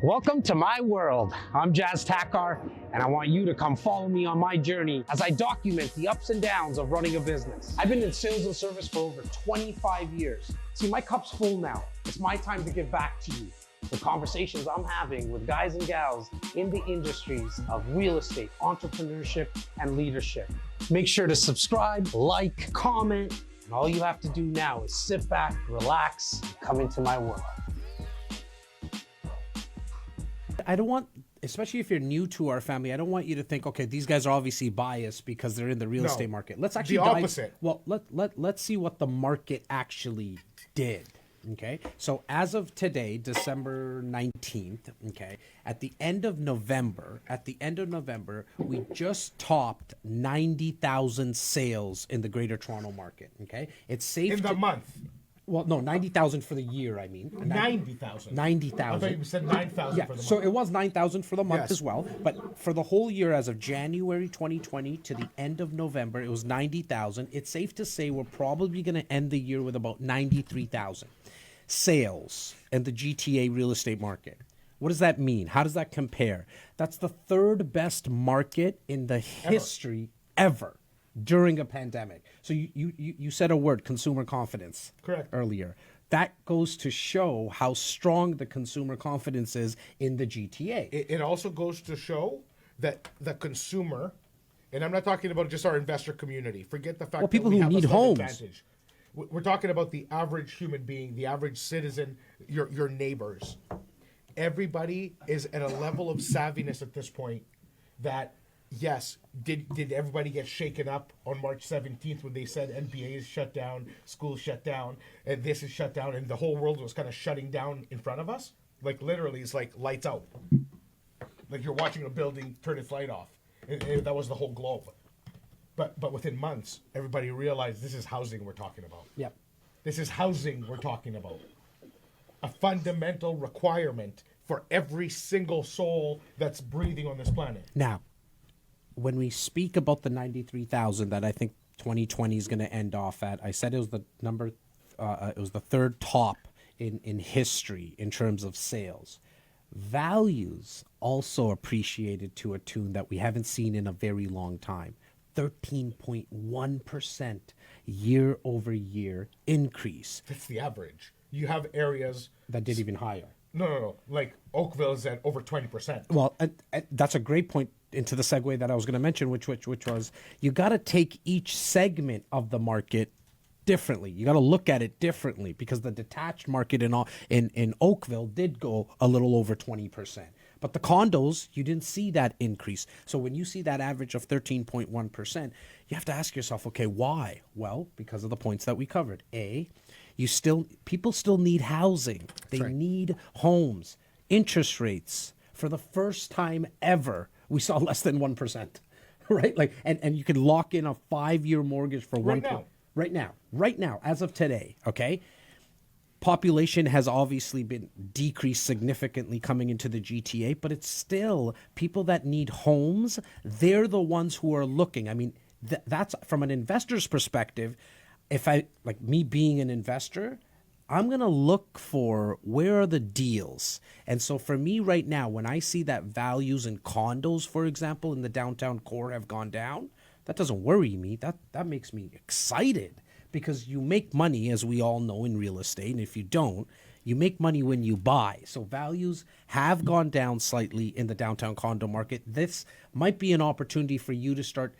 Welcome to my world. I'm Jas Takhar, and I want you to come follow me on my journey as I document the ups and downs of running a business. I've been in sales and service for over 25 years. See, my cup's full now. It's my time to give back to you. The conversations I'm having with guys and gals in the industries of real estate, entrepreneurship, and leadership. Make sure to subscribe, like, comment, and all you have to do now is sit back, relax, and come into my world. I don't want, especially if you're new to our family, I don't want you to think, okay, these guys are obviously biased because they're in the real estate market. Let's actually the opposite. Well, let's see what the market actually did. Okay, so as of today, December 19th, okay, at the end of November, we just topped 90,000 sales in the Greater Toronto market. Okay, it's safe in the month. Well, no, 90,000 for the year, I mean. 90,000. 90,000. I thought you said 9,000 for the month. So it was 9,000 for the month Yes. as well. But for the whole year, as of January 2020 to the end of November, it was 90,000. It's safe to say we're probably going to end the year with about 93,000 sales in the GTA real estate market. What does that mean? How does that compare? That's the third best market in the history ever during a pandemic. So you said a word, consumer confidence. Correct. Earlier. That goes to show how strong the consumer confidence is in the GTA. It also goes to show that the consumer, and I'm not talking about just our investor community. Forget the fact that people we who have need a slight homes. advantage. We're talking about the average human being, the average citizen, your neighbors. Everybody is at a level of savviness at this point that, yes, did everybody get shaken up on March 17th when they said NBA is shut down, schools shut down, and this is shut down, and the whole world was kind of shutting down in front of us? Like, literally, it's like lights out. Like you're watching a building turn its light off. And that was the whole globe. But within months, everybody realized this is housing we're talking about. Yep. This is housing we're talking about. A fundamental requirement for every single soul that's breathing on this planet. Now, when we speak about the 93,000 that I think 2020 is going to end off at, I said it was the number, it was the third top in history in terms of sales. Values also appreciated to a tune that we haven't seen in a very long time. 13.1% year over year increase. That's the average. You have areas That did even higher. No. Like Oakville is at over 20%. Well, that's a great point into the segue that I was going to mention, which was you got to take each segment of the market differently. You got to look at it differently because the detached market in Oakville did go a little over 20%. But the condos, you didn't see that increase. So when you see that average of 13.1%, you have to ask yourself, okay, why? Well, because of the points that we covered. People still need housing. They need homes. Interest rates, for the first time ever, we saw less than 1%, right? Like, and you can lock in a 5-year mortgage for Right now, as of today, okay? Population has obviously been decreased significantly coming into the GTA, but it's still people that need homes. They're the ones who are looking. I mean, that's from an investor's perspective. If I, like me being an investor, I'm going to look for where are the deals. And so for me right now, when I see that values in condos, for example, in the downtown core have gone down, that doesn't worry me. That makes me excited. Because you make money, as we all know, in real estate. And if you don't, you make money when you buy. So values have gone down slightly in the downtown condo market. This might be an opportunity for you to start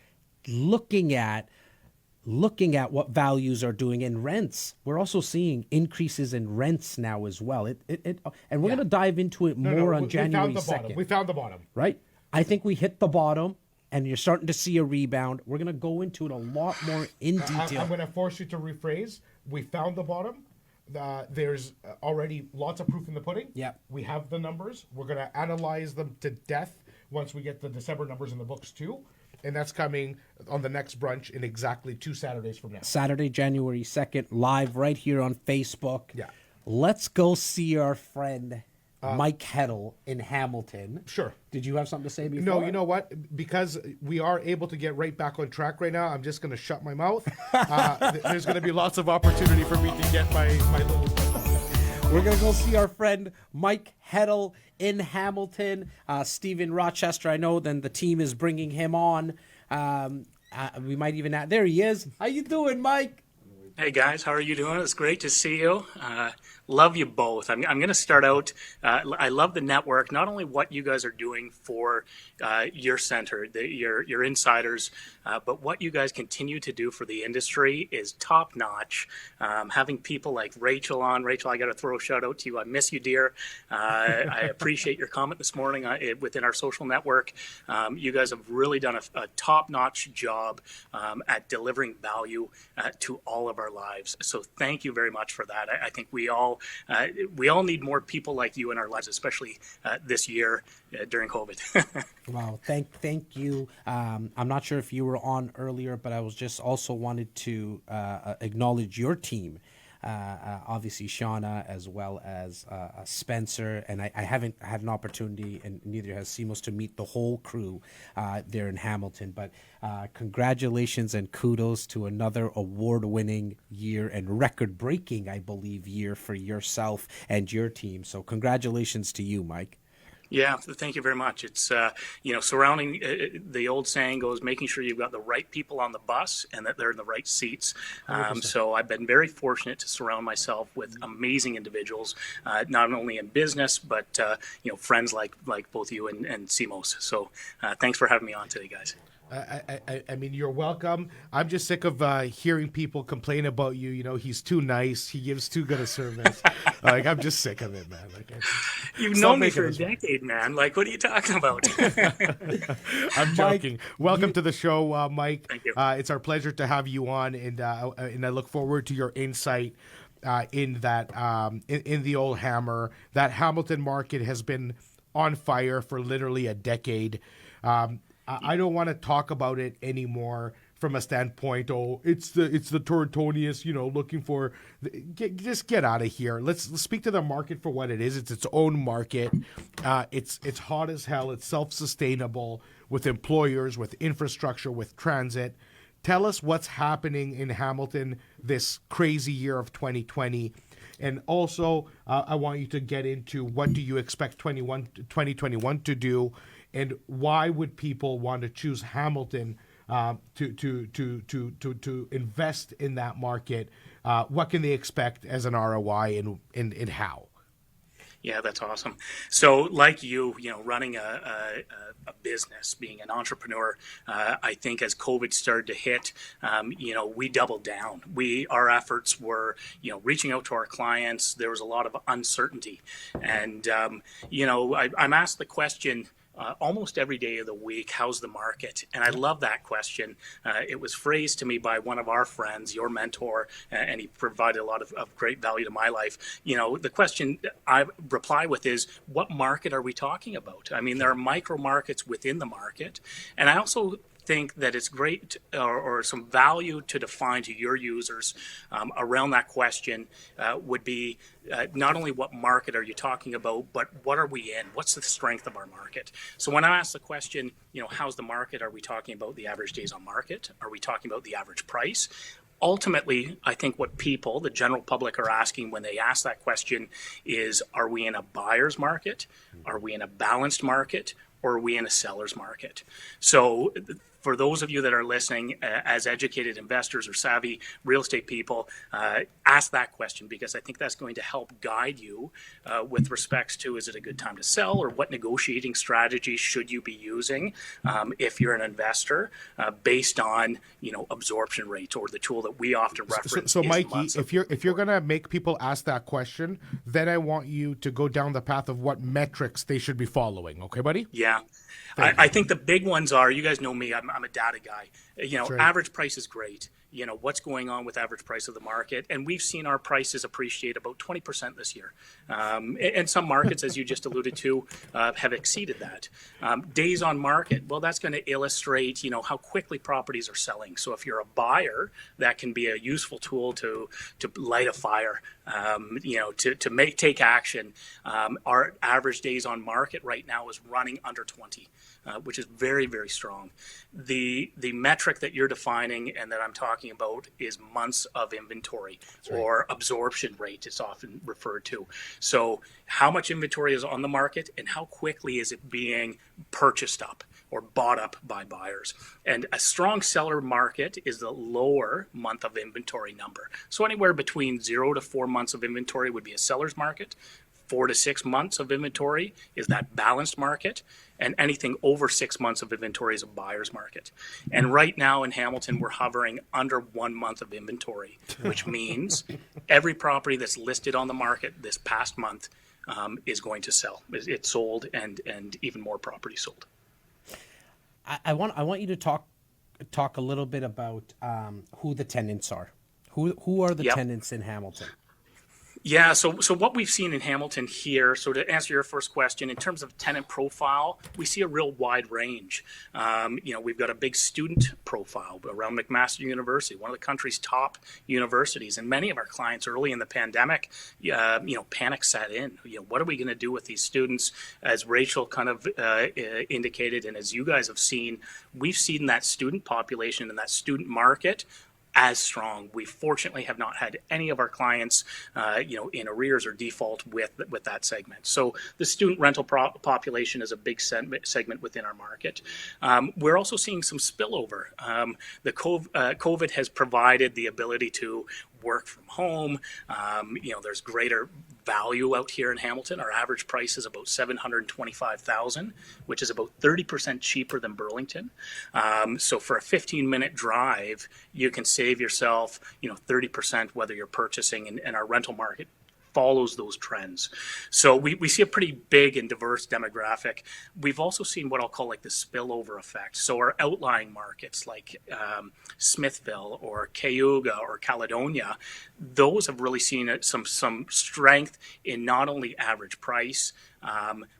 looking at what values are doing in rents. We're also seeing increases in rents now as well. And we're going to dive into it more on January 2nd. We found the bottom. Right? I think we hit the bottom. And you're starting to see a rebound. We're going to go into it a lot more in detail. I'm going to force you to rephrase. We found the bottom. There's already lots of proof in the pudding. Yeah. We have the numbers. We're going to analyze them to death once we get the December numbers in the books too. And that's coming on the next brunch in exactly 2 Saturdays from now. Saturday, January 2nd, live right here on Facebook. Yeah. Let's go see our friend Mike Heddle in Hamilton. Sure. Did you have something to say before? No, you know what? Because we are able to get right back on track right now, I'm just going to shut my mouth. There's going to be lots of opportunity for me to get my little... We're going to go see our friend Mike Heddle in Hamilton. Steve in Rochester, I know, then the team is bringing him on. We might even add, there he is. How you doing, Mike? Hey guys, how are you doing? It's great to see you. Love you both. I'm going to start out. I love the network, not only what you guys are doing for your center, your insiders, but what you guys continue to do for the industry is top notch. Having people like Rachel on. Rachel, I got to throw a shout out to you. I miss you, dear. I appreciate your comment this morning within our social network. You guys have really done a top notch job at delivering value to all of our lives. So thank you very much for that. I think we all need more people like you in our lives, especially this year during COVID. Wow, thank you. I'm not sure if you were on earlier, but I was just also wanted to acknowledge your team. Obviously Shauna as well as Spencer, and I haven't had an opportunity, and neither has Simos, to meet the whole crew there in Hamilton, but congratulations and kudos to another award-winning year and record-breaking, I believe, year for yourself and your team. So congratulations to you, Mike. Yeah, thank you very much. It's, surrounding, the old saying goes, making sure you've got the right people on the bus and that they're in the right seats. So I've been very fortunate to surround myself with amazing individuals, not only in business, but, friends like both you and Simos. So thanks for having me on today, guys. I mean, you're welcome. I'm just sick of hearing people complain about you. You know, he's too nice. He gives too good a service. I'm just sick of it, man. You've known me for a decade, man. What are you talking about? I'm joking. Welcome to the show, Mike. Thank you. It's our pleasure to have you on, and I look forward to your insight in that in the old hammer. That Hamilton market has been on fire for literally a decade. I don't want to talk about it anymore from a standpoint, it's the Torontoians, looking for, just get out of here. Let's speak to the market for what it is. It's its own market. It's hot as hell. It's self-sustainable with employers, with infrastructure, with transit. Tell us what's happening in Hamilton this crazy year of 2020. And also, I want you to get into what do you expect 2021 to do, and why would people want to choose Hamilton to invest in that market? What can they expect as an ROI, and how? Yeah, that's awesome. So like running a business, being an entrepreneur, I think as COVID started to hit, we doubled down. Our efforts were, reaching out to our clients. There was a lot of uncertainty. And, I'm asked the question, almost every day of the week, how's the market? And I love that question. It was phrased to me by one of our friends, your mentor, and he provided a lot of great value to my life. The question I reply with is, what market are we talking about? I mean, there are micro markets within the market. And I also think that it's great or some value to define to your users around that question would be not only what market are you talking about, but what are we in? What's the strength of our market? So when I ask the question, how's the market? Are we talking about the average days on market? Are we talking about the average price? Ultimately, I think what people, the general public, are asking when they ask that question is, are we in a buyer's market? Are we in a balanced market? Or are we in a seller's market? So for those of you that are listening, as educated investors or savvy real estate people, ask that question, because I think that's going to help guide you with respects to, is it a good time to sell, or what negotiating strategy should you be using if you're an investor based on absorption rate, or the tool that we often reference. So Mikey, if you're going to make people ask that question, then I want you to go down the path of what metrics they should be following. Okay, buddy? Yeah. I think the big ones are, you guys know me, I'm a data guy. Right. Average price is great. What's going on with average price of the market. And we've seen our prices appreciate about 20% this year. And some markets, as you just alluded to, have exceeded that. Days on market, well, that's going to illustrate, how quickly properties are selling. So if you're a buyer, that can be a useful tool to light a fire, to take action. Our average days on market right now is running under 20. Which is very, very strong. The metric that you're defining and that I'm talking talking about is months of inventory, or absorption rate, it's often referred to. So how much inventory is on the market and how quickly is it being purchased up or bought up by buyers. And a strong seller market is the lower month of inventory number. So anywhere between 0 to 4 months of inventory would be a seller's market. 4 to 6 months of inventory is that balanced market, and anything over 6 months of inventory is a buyer's market. And right now in Hamilton, we're hovering under 1 month of inventory, which means every property that's listed on the market this past month is going to sell. It's sold, and even more property sold. I want you to talk a little bit about who the tenants are. Who are the tenants in Hamilton? Yeah, so what we've seen in Hamilton here, so to answer your first question, in terms of tenant profile, we see a real wide range. We've got a big student profile around McMaster University, one of the country's top universities. And many of our clients early in the pandemic, panic set in. What are we going to do with these students? As Rachel kind of indicated, and as you guys have seen, we've seen that student population and that student market as strong. We fortunately have not had any of our clients, in arrears or default with that segment. So the student rental population is a big segment within our market. We're also seeing some spillover. The COVID has provided the ability to work from home. There's greater value out here in Hamilton. Our average price is about $725,000, which is about 30% cheaper than Burlington. So for a 15-minute drive, you can save yourself, 30% whether you're purchasing, and our rental market follows those trends. So we see a pretty big and diverse demographic. We've also seen what I'll call like the spillover effect. So our outlying markets like Smithville or Cayuga or Caledonia, those have really seen some strength in not only average price,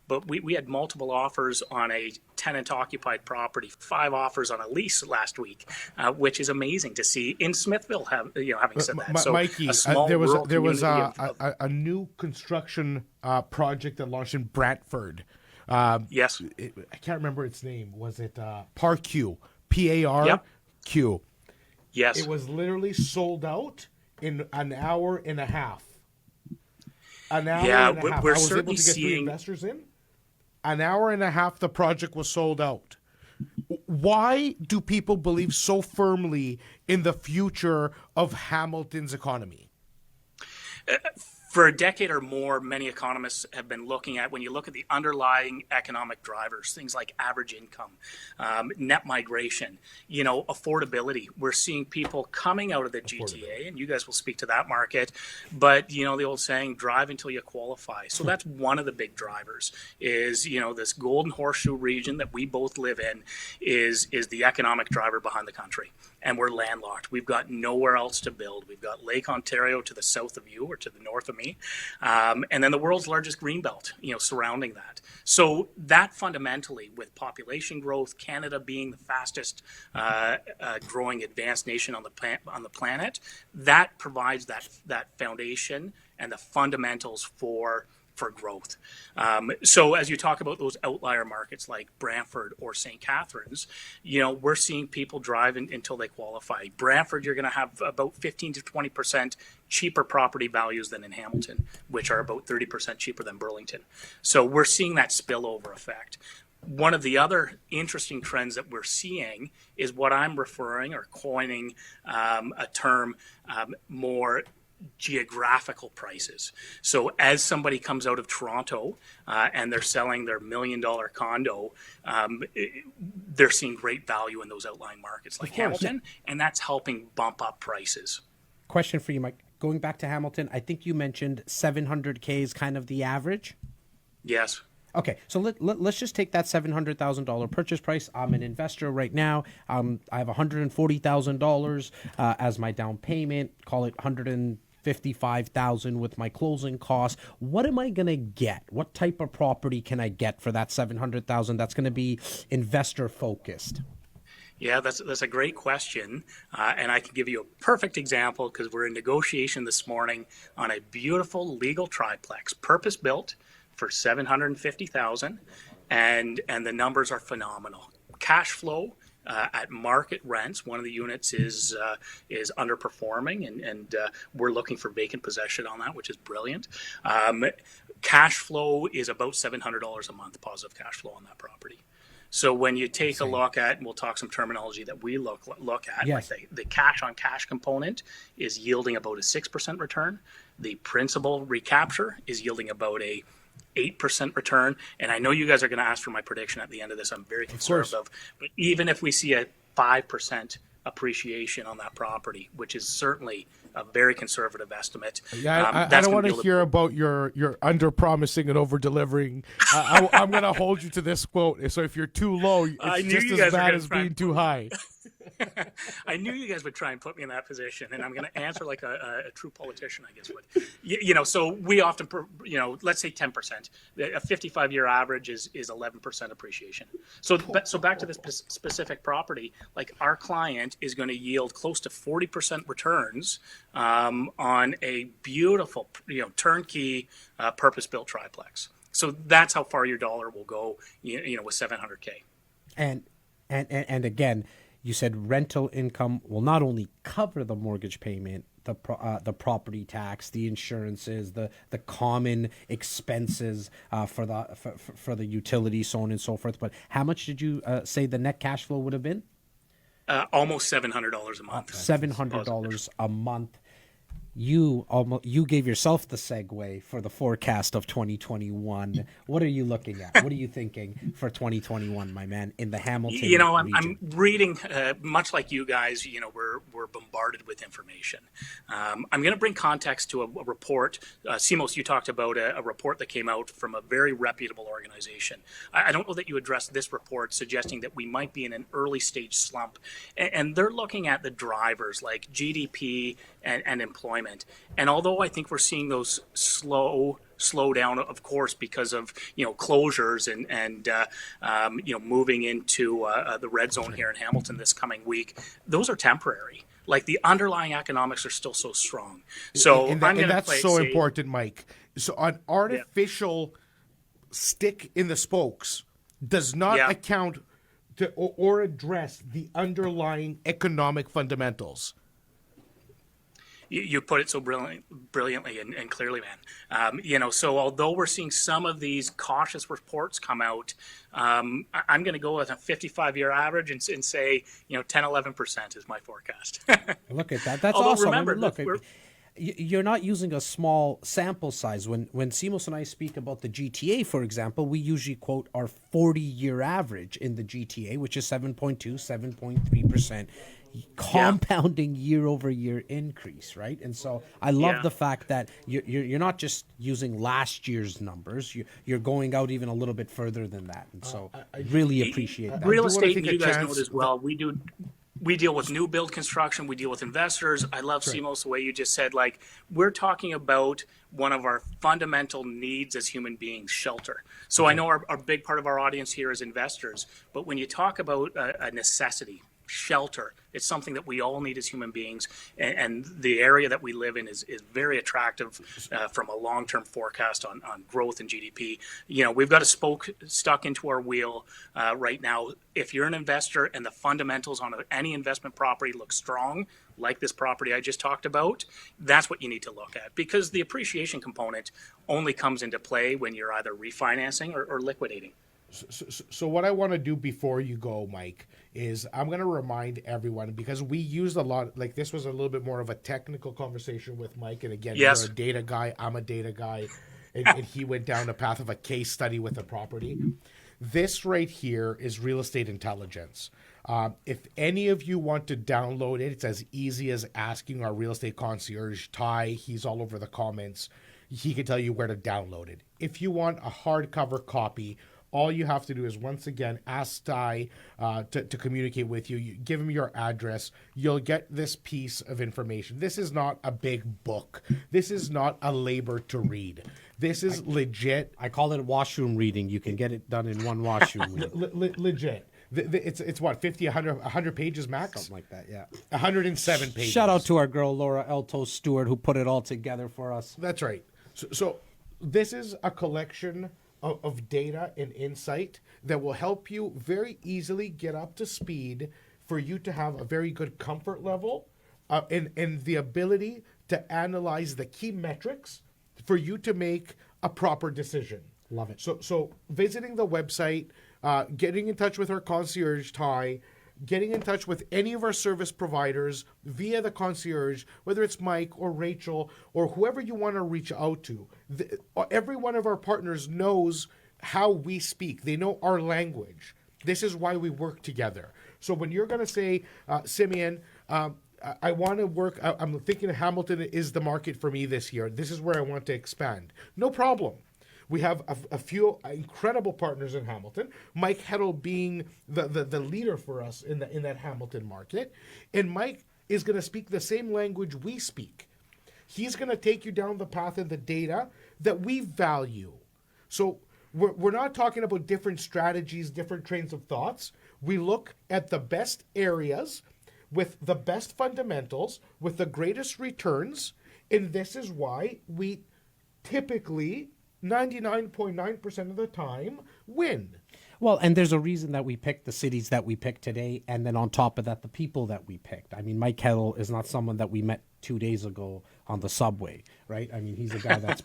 but we had multiple offers on a tenant-occupied property, 5 offers on a lease last week, which is amazing to see in Smithville. Having said that, so Mikey, a small there was a a new construction project that launched in Brantford. Yes, I can't remember its name. Was it Parq? Parq. Yes, It was literally sold out in an hour and a half. An hour and a half. We're I was able certainly to get 3 seeing investors in. An hour and a half, the project was sold out. Why do people believe so firmly in the future of Hamilton's economy? For a decade or more, many economists have been looking at, when you look at the underlying economic drivers, things like average income, net migration, affordability. We're seeing people coming out of the GTA, and you guys will speak to that market, but, the old saying, drive until you qualify. So that's one of the big drivers is, this golden horseshoe region that we both live in is the economic driver behind the country. And we're landlocked. We've got nowhere else to build. We've got Lake Ontario to the south of you or to the north of me. And then the world's largest greenbelt, surrounding that. So that fundamentally, with population growth, Canada being the fastest growing advanced nation on the planet, that provides that foundation and the fundamentals for growth. So as you talk about those outlier markets like Brantford or St. Catharines, we're seeing people drive until they qualify. Brantford, you're going to have about 15 to 20% cheaper property values than in Hamilton, which are about 30% cheaper than Burlington. So we're seeing that spillover effect. One of the other interesting trends that we're seeing is what I'm referring or coining a term more geographical prices. So as somebody comes out of Toronto and they're selling their $1 million condo, they're seeing great value in those outlying markets like Hamilton, and that's helping bump up prices. Question for you, Mike. Going back to Hamilton, I think you mentioned $700K is kind of the average. Yes. Okay, so let's just take that $700,000 purchase price. I'm an investor right now. I have $140,000 as my down payment. Call it $155,000 with my closing costs. What am I gonna get? What type of property can I get for that $700,000? That's gonna be investor focused. Yeah, that's a great question, and I can give you a perfect example because we're in negotiation this morning on a beautiful legal triplex, purpose built for $750,000, and the numbers are phenomenal. Cash flow at market rents. One of the units is underperforming, and we're looking for vacant possession on that, which is brilliant. Cash flow is about $700 a month, positive cash flow on that property. So when you take a look at, and we'll talk some terminology that we look at, yes. like the cash on cash component is yielding about a 6% return. The principal recapture is yielding about a 8% return. And I know you guys are going to ask for my prediction at the end of this. I'm very conservative. But even if we see a 5% appreciation on that property, which is certainly a very conservative estimate. Yeah, I don't want to hear about your under promising and over delivering. I'm going to hold you to this quote. So if you're too low, it's just as bad as being too high. I knew you guys would try and put me in that position, and I'm going to answer like a true politician, I guess would. You know, so we often, let's say 10%. A 55-year average is 11% appreciation. So back to this specific property, like our client is going to yield close to 40% returns on a beautiful, turnkey, purpose-built triplex. So that's how far your dollar will go, with $700K. And again, you said rental income will not only cover the mortgage payment, the property tax, the insurances, the common expenses for the utilities, so on and so forth. But how much did you say the net cash flow would have been? Almost $700 a month. $700 a month. You gave yourself the segue for the forecast of 2021. What are you looking at? What are you thinking for 2021, my man, in the Hamilton region? I'm reading, much like you guys, we're bombarded with information. I'm going to bring context to a report. Simos, you talked about a report that came out from a very reputable organization. I don't know that you addressed this report suggesting that we might be in an early stage slump. And they're looking at the drivers like GDP and employment. And although I think we're seeing those slow down, of course, because of closures and moving into the red zone here in Hamilton this coming week, those are temporary. Like the underlying economics are still so strong. So and that's so important, Mike. So an artificial stick in the spokes does not account to or address the underlying economic fundamentals. You put it so brilliantly and clearly, man. So although we're seeing some of these cautious reports come out, I'm going to go with a 55-year average and say, 10, 11% is my forecast. Look at that. That's although awesome. Remember, look, you're not using a small sample size. When Simos and I speak about the GTA, for example, we usually quote our 40-year average in the GTA, which is 7.2, 7.3%. Compounding year-over-year increase, right? And so I love the fact that you're not just using last year's numbers. You're going out even a little bit further than that. And so I really appreciate that. Real estate, you guys know it as well. We deal with new build construction. We deal with investors. I love, Simos, the way you just said, like, we're talking about one of our fundamental needs as human beings, shelter. So I know our big part of our audience here is investors, but when you talk about a necessity, shelter, it's something that we all need as human beings, and the area that we live in is very attractive from a long-term forecast on growth and GDP. We've got a spoke stuck into our wheel right now. If you're an investor and the fundamentals on any investment property look strong, like this property I just talked about, that's what you need to look at, because the appreciation component only comes into play when you're either refinancing or liquidating. So what I want to do before you go, Mike, is I'm going to remind everyone, because we used a lot, like this was a little bit more of a technical conversation with Mike. And again, you're a data guy, I'm a data guy, and he went down the path of a case study with a property. This right here is real estate intelligence. If any of you want to download it, it's as easy as asking our real estate concierge, Ty. He's all over the comments. He can tell you where to download it. If you want a hardcover copy, all you have to do is, once again, ask Ty to communicate with you. You give him your address. You'll get this piece of information. This is not a big book. This is not a labor to read. This is legit. I call it washroom reading. You can get it done in one washroom reading. Legit. It's what, 50, 100 pages max? Something like that, yeah. 107 pages. Shout out to our girl, Laura Elto Stewart, who put it all together for us. That's right. So this is a collection of data and insight that will help you very easily get up to speed for you to have a very good comfort level and the ability to analyze the key metrics for you to make a proper decision. Love it. So visiting the website, getting in touch with our concierge, Ty, getting in touch with any of our service providers via the concierge, whether it's Mike or Rachel or whoever you want to reach out to. Every one of our partners knows how we speak. They know our language. This is why we work together. So when you're going to say, Simeon, I want to work, I'm thinking Hamilton is the market for me this year. This is where I want to expand. No problem. We have a few incredible partners in Hamilton. Mike Heddle being the leader for us in that Hamilton market. And Mike is going to speak the same language we speak. He's going to take you down the path of the data that we value. So we're not talking about different strategies, different trains of thoughts. We look at the best areas with the best fundamentals, with the greatest returns. And this is why we typically 99.9% of the time win. Well, and there's a reason that we picked the cities that we picked today, and then on top of that, the people that we picked. I mean, Mike Heddle is not someone that we met 2 days ago on the subway, right? I mean, he's a guy that's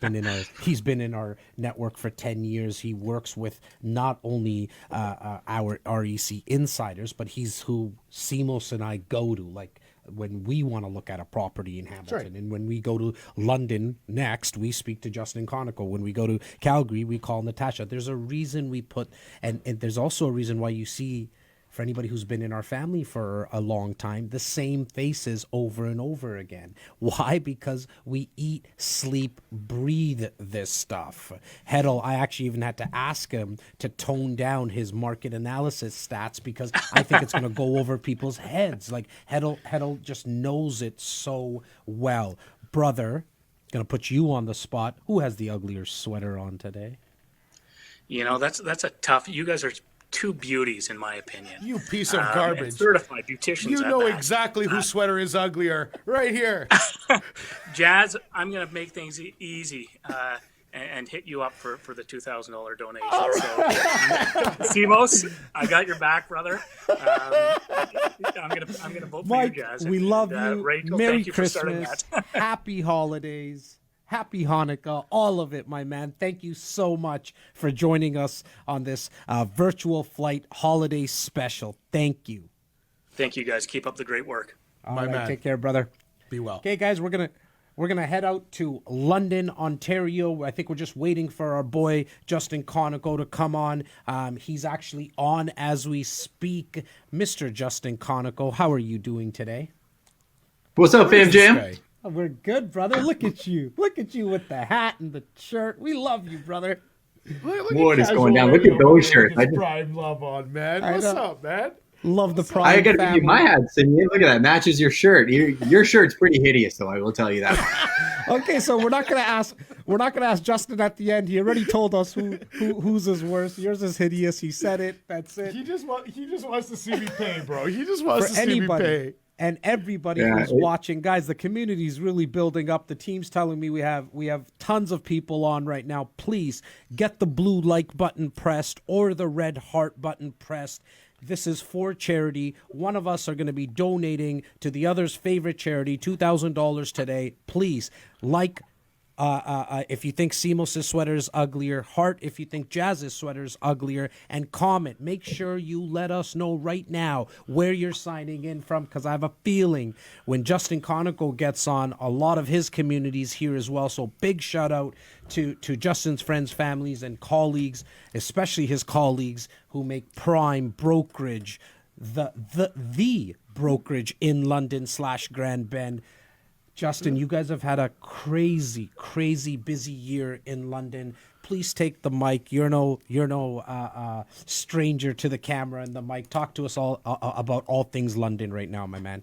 he's been in our network for 10 years. He works with not only our REC insiders, but he's who Simos and I go to, like, when we want to look at a property in Hamilton. Right. And when we go to London next, we speak to Jas and Konikow. When we go to Calgary, we call Natasha. There's a reason we put, and there's also a reason why you see, for anybody who's been in our family for a long time, the same faces over and over again. Why? Because we eat, sleep, breathe this stuff. Heddle, I actually even had to ask him to tone down his market analysis stats because I think it's going to go over people's heads. Like Heddle just knows it so well. Brother, going to put you on the spot. Who has the uglier sweater on today? You know, that's a tough. You guys are two beauties, in my opinion. You piece of garbage. And certified beauticians. You know at that. exactly whose sweater is uglier. Right here. Jas, I'm going to make things easy and hit you up for the $2,000 donation. Right. So, Simos, I got your back, brother. I'm gonna vote for Mike, you, Jas. we love you. Rachel, Merry thank you for starting Christmas. that. Happy holidays. Happy Hanukkah, all of it, my man. Thank you so much for joining us on this virtual flight holiday special. Thank you. Thank you, guys. Keep up the great work. All My right, man. take care, brother. Be well. Okay, guys, we're gonna head out to London, Ontario. I think we're just waiting for our boy Justin Konikow to come on. He's actually on as we speak. Mr. Justin Konikow, how are you doing today? What's up, fam jam? Oh, we're good, brother. Look at you. Look at you with the hat and the shirt. We love you, brother. What is going down? Look at those shirts. I just, Prime love on, man. I What's know. up, man? Love the I Prime gotta family. give you my hat, Simeon. Look at that. Matches your shirt. Your shirt's pretty hideous, though. I will tell you that. Okay, so we're not gonna ask Justin at the end. He already told us whose is worse. Yours is hideous. He said it. That's it. He just wants to see me pay, bro. He just wants For to see anybody me pay. and everybody Yeah, who's watching, guys, the community is really building up. The team's telling me we have tons of people on right now. Please get the blue like button pressed or the red heart button pressed. This is for charity. One of us are going to be donating to the other's favorite charity, $2,000 today. Please like. If you think Simos' sweater is uglier, heart if you think Jas's sweater is uglier, and comment. Make sure you let us know right now where you're signing in from, because I have a feeling when Justin Konikow gets on, a lot of his community's here as well. So big shout out to Justin's friends, families, and colleagues, especially his colleagues who make Prime Brokerage the brokerage in London / Grand Bend. Justin, you guys have had a crazy, crazy busy year in London. Please take the mic. You're no stranger to the camera and the mic. Talk to us all about all things London right now, my man.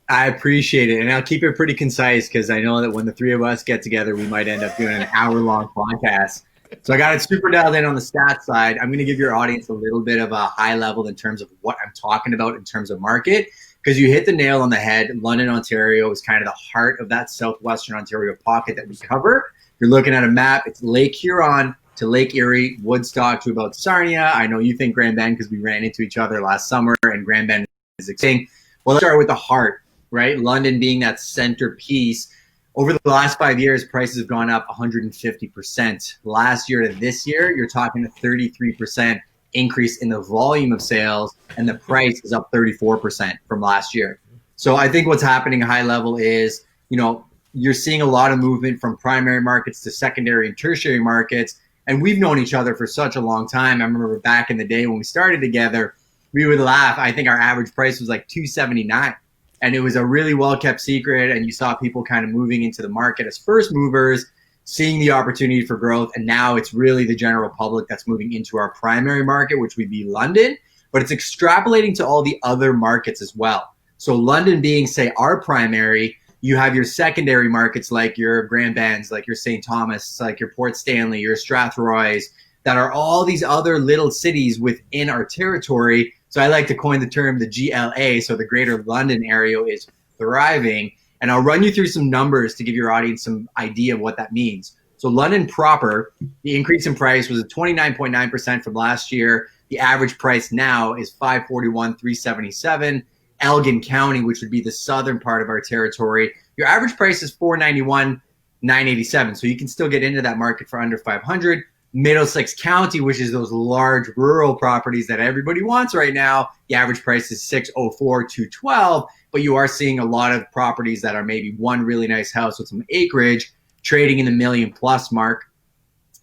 I appreciate it. And I'll keep it pretty concise because I know that when the three of us get together, we might end up doing an hour-long podcast. So I got it super dialed in on the stats side. I'm going to give your audience a little bit of a high level in terms of what I'm talking about in terms of market. Because you hit the nail on the head. London, Ontario is kind of the heart of that southwestern Ontario pocket that we cover. You're looking at a map. It's Lake Huron, to Lake Erie, Woodstock to about Sarnia. I know you think Grand Bend because we ran into each other last summer, and Grand Bend is exciting. Well, let's start with the heart, right? London being that centerpiece. Over the last 5 years, prices have gone up 150%. Last year to this year, you're talking a 33% increase in the volume of sales, and the price is up 34% from last year. So I think what's happening high level is, you're seeing a lot of movement from primary markets to secondary and tertiary markets. And we've known each other for such a long time. I remember back in the day when we started together, we would laugh. I think our average price was like $279. And it was a really well-kept secret. And you saw people kind of moving into the market as first movers, seeing the opportunity for growth. And now it's really the general public that's moving into our primary market, which would be London. But it's extrapolating to all the other markets as well. So London being, say, our primary, you have your secondary markets like your Grand Bends, like your St. Thomas, like your Port Stanley, your Strathroy's, that are all these other little cities within our territory. So I like to coin the term the GLA, so the Greater London area is thriving. And I'll run you through some numbers to give your audience some idea of what that means. So London proper, the increase in price was at 29.9% from last year. The average price now is $541,377. Elgin County, which would be the southern part of our territory, your average price is $491,987. So you can still get into that market for under $500. Middlesex County, which is those large rural properties that everybody wants right now, the average price is $604,212. But you are seeing a lot of properties that are maybe one really nice house with some acreage trading in the $1 million+ mark.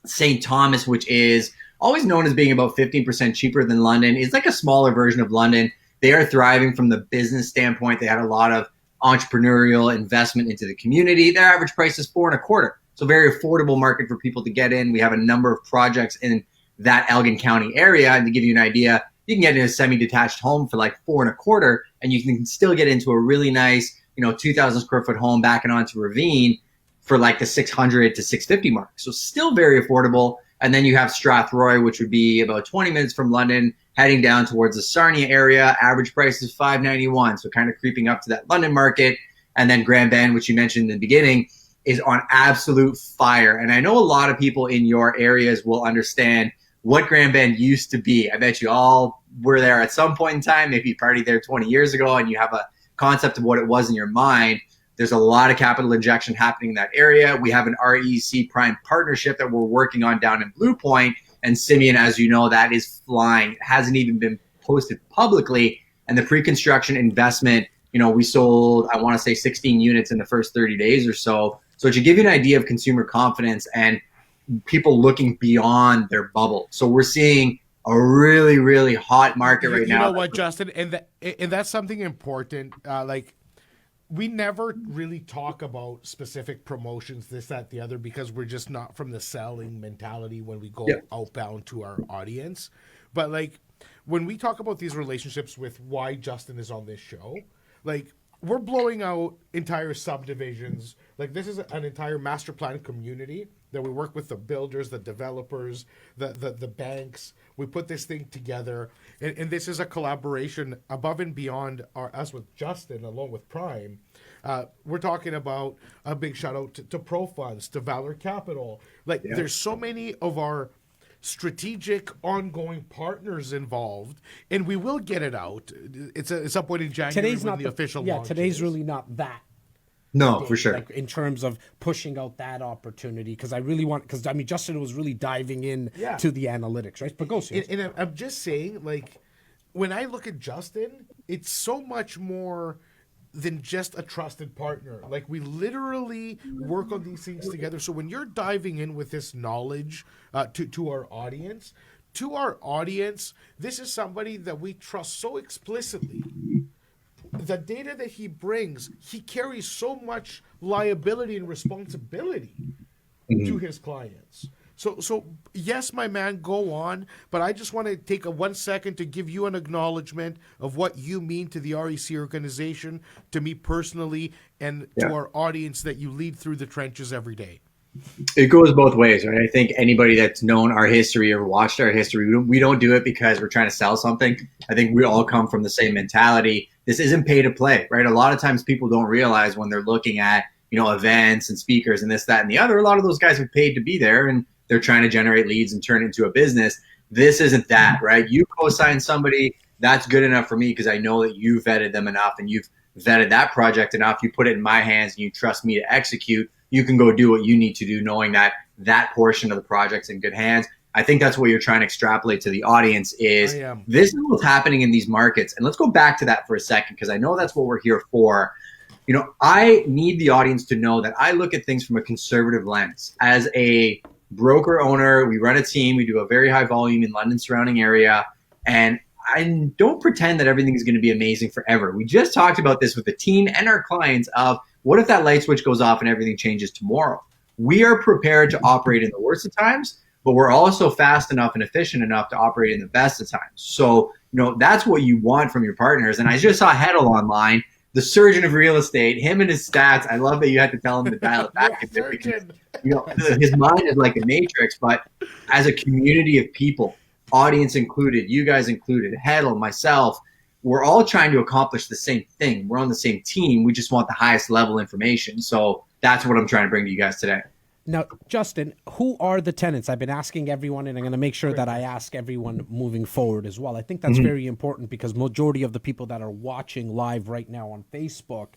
St. Thomas, which is always known as being about 15% cheaper than London, is like a smaller version of London. They are thriving from the business standpoint. They had a lot of entrepreneurial investment into the community. Their average price is $425,000. So very affordable market for people to get in. We have a number of projects in that Elgin County area. And to give you an idea, you can get in a semi-detached home for like $425,000, and you can still get into a really nice, 2,000 square foot home backing onto Ravine for like the $600 to $650 mark. So still very affordable. And then you have Strathroy, which would be about 20 minutes from London, heading down towards the Sarnia area. Average price is $591, so kind of creeping up to that London market. And then Grand Bend, which you mentioned in the beginning, is on absolute fire. And I know a lot of people in your areas will understand what Grand Bend used to be. I bet you all were there at some point in time, maybe you partied there 20 years ago, and you have a concept of what it was in your mind. There's a lot of capital injection happening in that area. We have an REC Prime partnership that we're working on down in Blue Point. And Simeon, as you know, that is flying. It hasn't even been posted publicly. And the pre-construction investment, we sold, I want to say 16 units in the first 30 days or so. So to give you an idea of consumer confidence and people looking beyond their bubble. So we're seeing a really, really hot market right now. You know what, Justin? And that's something important. We never really talk about specific promotions, this, that, the other, because we're just not from the selling mentality when we go outbound to our audience. But when we talk about these relationships with why Justin is on this show, we're blowing out entire subdivisions. This is an entire master plan community that we work with the builders, the developers, the banks. We put this thing together, and this is a collaboration above and beyond us with Justin, along with Prime. We're talking about a big shout out to Pro Funds, to Valor Capital. There's so many of our strategic ongoing partners involved, and we will get it out. It's some point in January. Today's when not the official launch today's is. really not that. No, for sure. In terms of pushing out that opportunity, because I really want, Justin was really diving in to the analytics, right? But go, Sis. And I'm just saying, when I look at Justin, it's so much more than just a trusted partner. We literally work on these things together. So when you're diving in with this knowledge to our audience, this is somebody that we trust so explicitly. The data that he brings, he carries so much liability and responsibility to his clients. So yes, my man, go on. But I just want to take 1 second to give you an acknowledgement of what you mean to the REC organization, to me personally, and to our audience that you lead through the trenches every day. It goes both ways, right? I think anybody that's known our history or watched our history, we don't do it because we're trying to sell something. I think we all come from the same mentality. This isn't pay to play, right? A lot of times people don't realize when they're looking at, events and speakers and this, that, and the other, a lot of those guys are paid to be there. And they're trying to generate leads and turn it into a business. This isn't that, right? You co-sign somebody, that's good enough for me because I know that you vetted them enough and you've vetted that project enough. You put it in my hands and you trust me to execute. You can go do what you need to do, knowing that that portion of the project's in good hands. I think that's what you're trying to extrapolate to the audience is this is what's happening in these markets. And let's go back to that for a second, because I know that's what we're here for. You know, I need the audience to know that I look at things from a conservative lens. As a broker owner, we run a team, we do a very high volume in London surrounding area, and I don't pretend that everything is going to be amazing forever. We just talked about this with the team and our clients of what if that light switch goes off and everything changes tomorrow? We are prepared to operate in the worst of times, but we're also fast enough and efficient enough to operate in the best of times. So, you know, that's what you want from your partners. And I just saw Heddle online, the surgeon of real estate, him and his stats. I love that you had to tell him to dial it back a bit because, you know, his mind is like a matrix. But as a community of people, audience included, you guys included, Heddle, myself, we're all trying to accomplish the same thing. We're on the same team. We just want the highest level information. So that's what I'm trying to bring to you guys today. Now, Justin, who are the tenants? I've been asking everyone, and I'm going to make sure that I ask everyone moving forward as well. I think that's very important because majority of the people that are watching live right now on Facebook,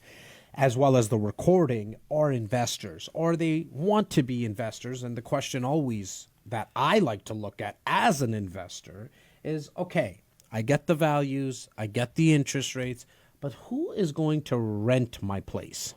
as well as the recording, are investors, or they want to be investors. And the question always that I like to look at as an investor is, okay, I get the values, I get the interest rates, but who is going to rent my place?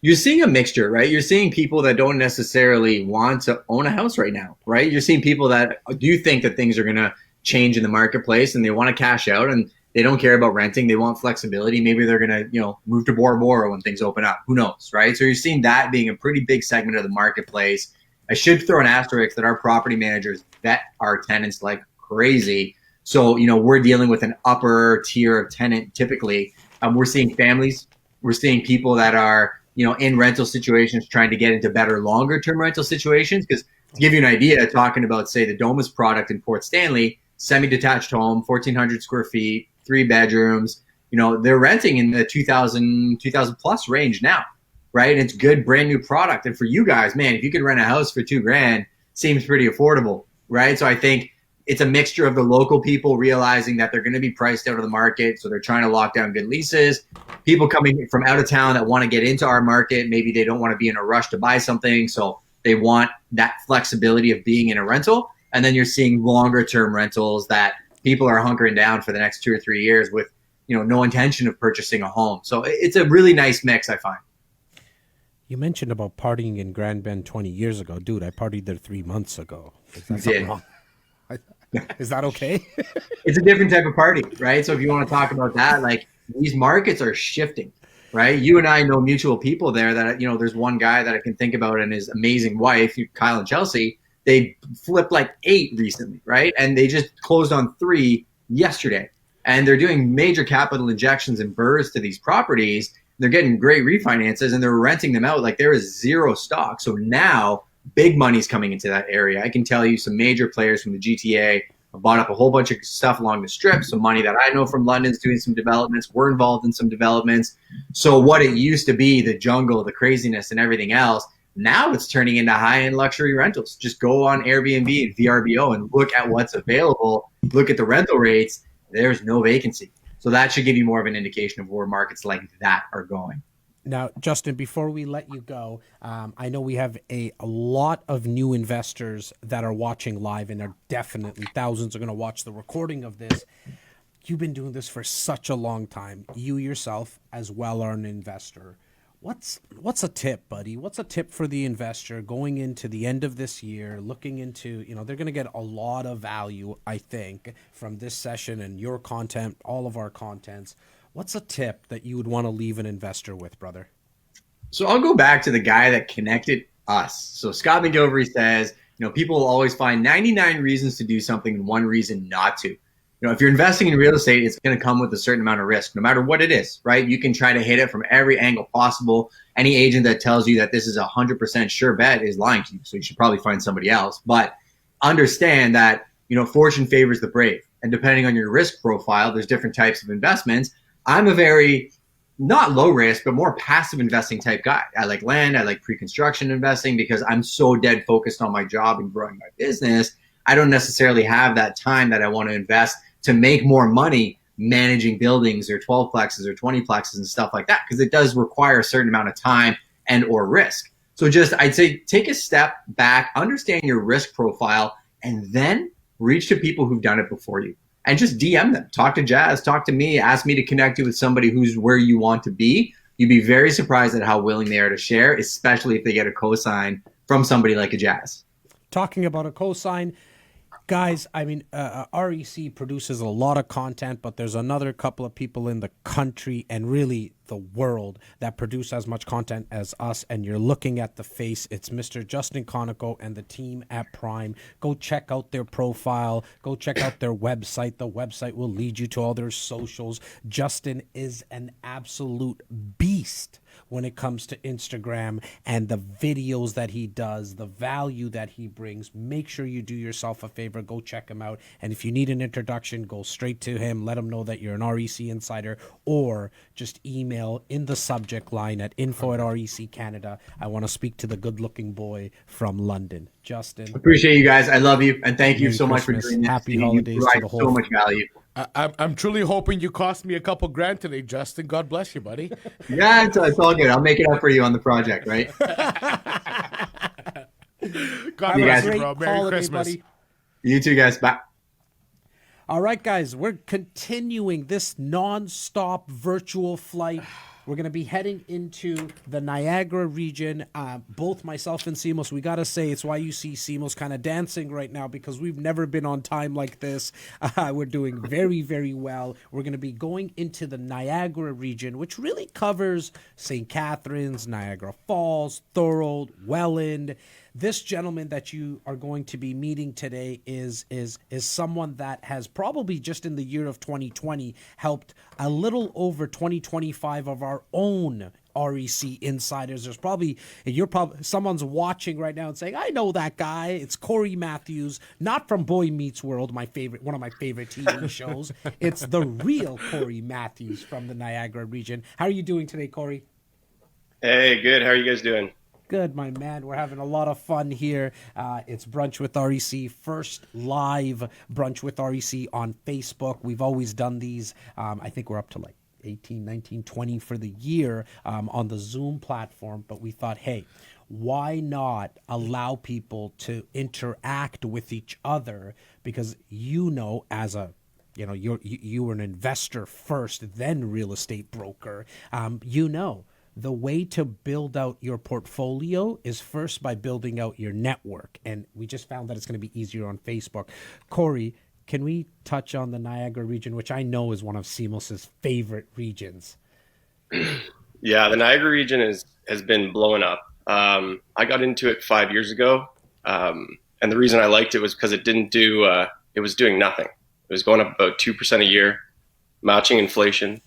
You're seeing a mixture, right? You're seeing people that don't necessarily want to own a house right now, right? You're seeing people that do think that things are going to change in the marketplace and they want to cash out and they don't care about renting. They want flexibility. Maybe they're going to, you know, move to Bora Bora when things open up. Who knows, right? So you're seeing that being a pretty big segment of the marketplace. I should throw an asterisk that our property managers vet our tenants like crazy. So, you know, we're dealing with an upper tier of tenant typically. We're seeing families. We're seeing people that are, you know, in rental situations trying to get into better longer term rental situations. Because to give you an idea, talking about, say, the Domus product in Port Stanley, semi-detached home, 1,400 square feet, 3 bedrooms, you know, they're renting in the 2,000 plus range now, right? And it's good, brand new product. And for you guys, man, if you could rent a house for $2,000, seems pretty affordable, right? So I think it's a mixture of the local people realizing that they're going to be priced out of the market. So they're trying to lock down good leases. People coming from out of town that want to get into our market. Maybe they don't want to be in a rush to buy something. So they want that flexibility of being in a rental. And then you're seeing longer term rentals that people are hunkering down for the next 2 or 3 years with, you know, no intention of purchasing a home. So it's a really nice mix, I find. You mentioned about partying in Grand Bend 20 years ago. Dude, I partied there 3 months ago. Is that something wrong? Is that okay? It's a different type of party, right? So if you want to talk about that, like these markets are shifting, right? You and I know mutual people there that, you know, there's one guy that I can think about and his amazing wife, Kyle and Chelsea, they flipped like 8 recently, right? And they just closed on 3 yesterday. And they're doing major capital injections and burrs to these properties. They're getting great refinances and they're renting them out like there is zero stock. So now big money's coming into that area. I can tell you some major players from the GTA have bought up a whole bunch of stuff along the strip. Some money that I know from London's doing some developments. We're involved in some developments. So what it used to be, the jungle, the craziness and everything else, now it's turning into high-end luxury rentals. Just go on Airbnb and VRBO and look at what's available. Look at the rental rates. There's no vacancy. So that should give you more of an indication of where markets like that are going. Now, Justin, before we let you go, I know we have a lot of new investors that are watching live, and are definitely thousands are going to watch the recording of this. You've been doing this for such a long time. You yourself as well are an investor. What's a tip, buddy? What's a tip for the investor going into the end of this year, looking into, you know, they're going to get a lot of value, I think, from this session and your content, all of our contents. What's a tip that you would want to leave an investor with, brother? So I'll go back to the guy that connected us. So Scott McGilvery says, you know, people will always find 99 reasons to do something and 1 reason not to. You know, if you're investing in real estate, it's going to come with a certain amount of risk, no matter what it is, right? You can try to hit it from every angle possible. Any agent that tells you that this is a 100% sure bet is lying to you. So you should probably find somebody else. But understand that, you know, fortune favors the brave. And depending on your risk profile, there's different types of investments. I'm a very not low risk, but more passive investing type guy. I like land. I like pre-construction investing because I'm so dead focused on my job and growing my business. I don't necessarily have that time that I want to invest to make more money managing buildings or 12 plexes or 20 plexes and stuff like that, because it does require a certain amount of time and or risk. So just, I'd say, take a step back, understand your risk profile, and then reach to people who've done it before you. And just DM them. Talk to Jas, talk to me, ask me to connect you with somebody who's where you want to be. You'd be very surprised at how willing they are to share, especially if they get a cosign from somebody like a Jas. Talking about a cosign, guys, I mean, REC produces a lot of content, but there's another couple of people in the country and really the world that produce as much content as us, and you're looking at the face. It's Mr. Justin Konikow and the team at Prime. Go check out their profile. Go check out their website. The website will lead you to all their socials. Justin is an absolute beast when it comes to Instagram and the videos that he does, the value that he brings. Make sure you do yourself a favor. Go check him out. And if you need an introduction, go straight to him. Let him know that you're an REC insider, or just email in the subject line at info@REC Canada. I want to speak to the good-looking boy from London. Justin. Appreciate you guys. I love you. And thank you Merry so much for Christmas. doing this. Happy You holidays provide to the whole so much value. I'm truly hoping you cost me a couple grand today, Justin. God bless you, buddy. Yeah, it's all good. I'll make it up for you on the project, right? God You bless guys- you, bro. Merry holiday, Christmas. buddy. You too, guys. Bye. All right, guys, we're continuing this non-stop virtual flight. We're going to be heading into the Niagara region. Both myself and Simos, we got to say, it's why you see Simos kind of dancing right now, because we've never been on time like this. We're doing very, very well. We're going to be going into the Niagara region, which really covers St. Catharines, Niagara Falls, Thorold, Welland. This gentleman that you are going to be meeting today is someone that has probably just in the year of 2020 helped a little over 2025 of our own REC insiders. There's probably someone's watching right now and saying, I know that guy. It's Cory Matthews, not from Boy Meets World, one of my favorite TV shows. It's the real Cory Matthews from the Niagara region. How are you doing today, Cory? Hey, good. How are you guys doing? Good, my man. We're having a lot of fun here. It's Brunch with REC, first live Brunch with REC on Facebook. We've always done these. I think we're up to like 18, 19, 20 for the year on the Zoom platform. But we thought, hey, why not allow people to interact with each other? Because as a you were an investor first, then real estate broker. The way to build out your portfolio is first by building out your network. And we just found that it's going to be easier on Facebook. Cory, can we touch on the Niagara region, which I know is one of Simos's favorite regions? Yeah, the Niagara region has been blowing up. I got into it 5 years ago. And the reason I liked it was because it was doing nothing. It was going up about 2% a year, matching inflation.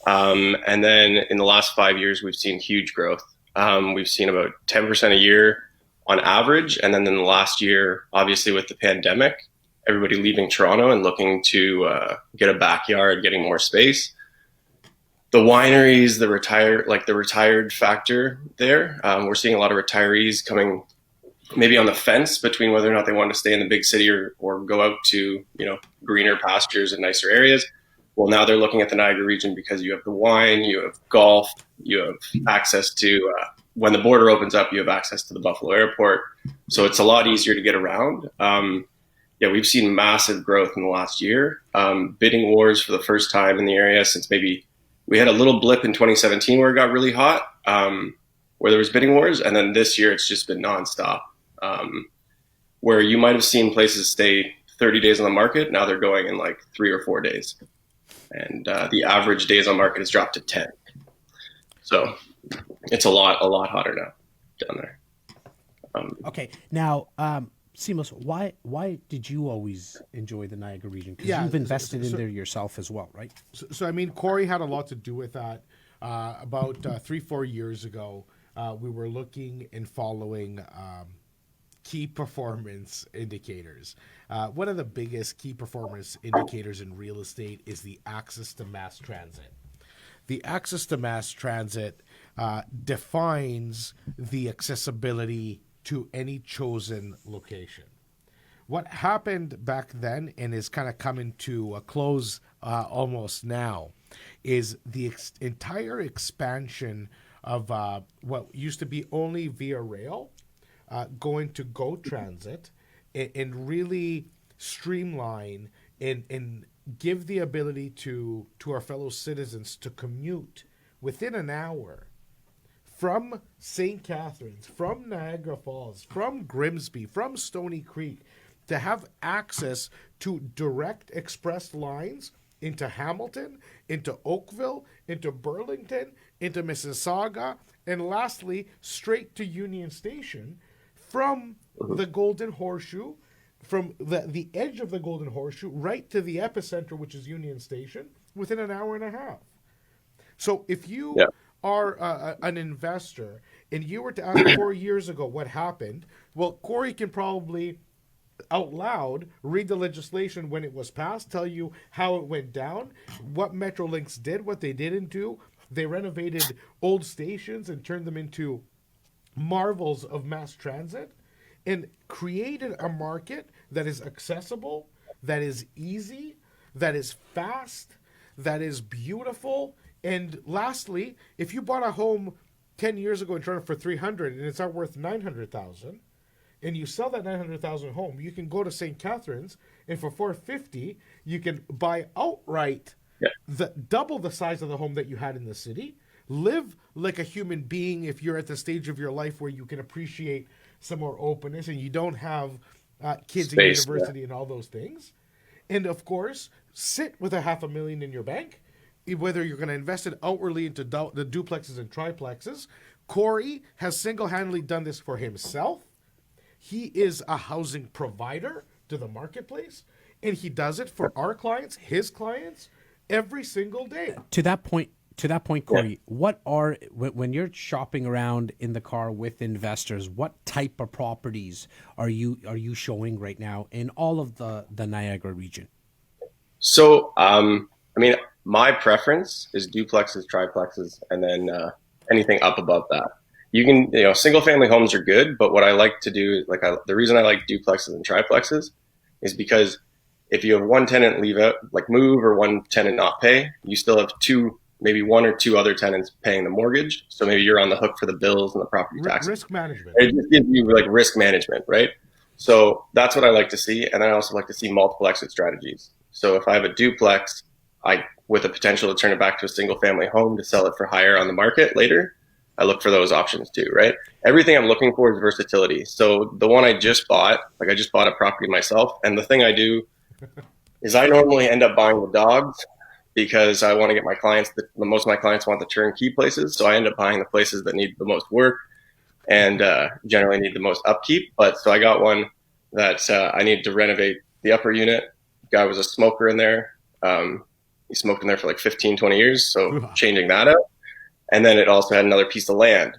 And then in the last 5 years, we've seen huge growth. We've seen about 10% a year on average. And then in the last year, obviously with the pandemic, everybody leaving Toronto and looking to get a backyard, getting more space. The wineries, the retired factor there. We're seeing a lot of retirees coming maybe on the fence between whether or not they want to stay in the big city or go out to, greener pastures and nicer areas. Well, now they're looking at the Niagara region because you have the wine, you have golf, you have access to, when the border opens up, you have access to the Buffalo airport. So it's a lot easier to get around. We've seen massive growth in the last year. Bidding wars for the first time in the area since maybe we had a little blip in 2017 where it got really hot, where there was bidding wars. And then this year it's just been nonstop, where you might have seen places stay 30 days on the market. Now they're going in like 3 or 4 days. And the average days on market has dropped to 10. So it's a lot hotter now down there. Okay, now, Simos, why did you always enjoy the Niagara region? Because you've invested in there yourself as well, right? So, I mean, Cory had a lot to do with that. About 3-4 years ago, we were looking and following key performance indicators. One of the biggest key performance indicators in real estate is the access to mass transit. the access to mass transit defines the accessibility to any chosen location. What happened back then and is kind of coming to a close almost now is the entire expansion of what used to be only via rail going to GO Transit and really streamline and give the ability to our fellow citizens to commute within an hour from St. Catharines, from Niagara Falls, from Grimsby, from Stony Creek, to have access to direct express lines into Hamilton, into Oakville, into Burlington, into Mississauga, and lastly, straight to Union Station from the Golden Horseshoe, from the edge of the Golden Horseshoe right to the epicenter, which is Union Station, within an hour and a half. So if you are an investor and you were to ask 4 years ago what happened, well, Cory can probably out loud read the legislation when it was passed, tell you how it went down, what Metrolinx did, what they didn't do. They renovated old stations and turned them into marvels of mass transit and created a market that is accessible, that is easy, that is fast, that is beautiful. And lastly, if you bought a home 10 years ago and turned it for 300 and it's not worth 900,000, and you sell that 900,000 home, you can go to St. Catharines, and for 450, you can buy outright the double the size of the home that you had in the city, live like a human being if you're at the stage of your life where you can appreciate some more openness and you don't have kids in university and all those things. And of course, sit with $500,000 in your bank, whether you're going to invest it outwardly into the duplexes and triplexes. Cory has single-handedly done this for himself. He is a housing provider to the marketplace, and he does it for our clients, his clients, every single day. To that point, Cory, what are, when you're shopping around in the car with investors, what type of properties are you showing right now in all of the Niagara region? So, I mean, my preference is duplexes, triplexes, and then anything up above that. You can, single family homes are good, but what I like to do, the reason I like duplexes and triplexes is because if you have one tenant leave out, move, or one tenant not pay, you still have maybe one or two other tenants paying the mortgage. So maybe you're on the hook for the bills and the property taxes. Risk management. It just gives you risk management, right? So that's what I like to see. And I also like to see multiple exit strategies. So if I have a duplex, with the potential to turn it back to a single family home to sell it for higher on the market later, I look for those options too, right? Everything I'm looking for is versatility. So the one I just bought, I just bought a property myself. And the thing I do is I normally end up buying the dogs because I want to get my clients, most of my clients want the turnkey places. So I end up buying the places that need the most work and generally need the most upkeep. But so I got one that I needed to renovate the upper unit. The guy was a smoker in there. He smoked in there for 15, 20 years. So changing that out. And then it also had another piece of land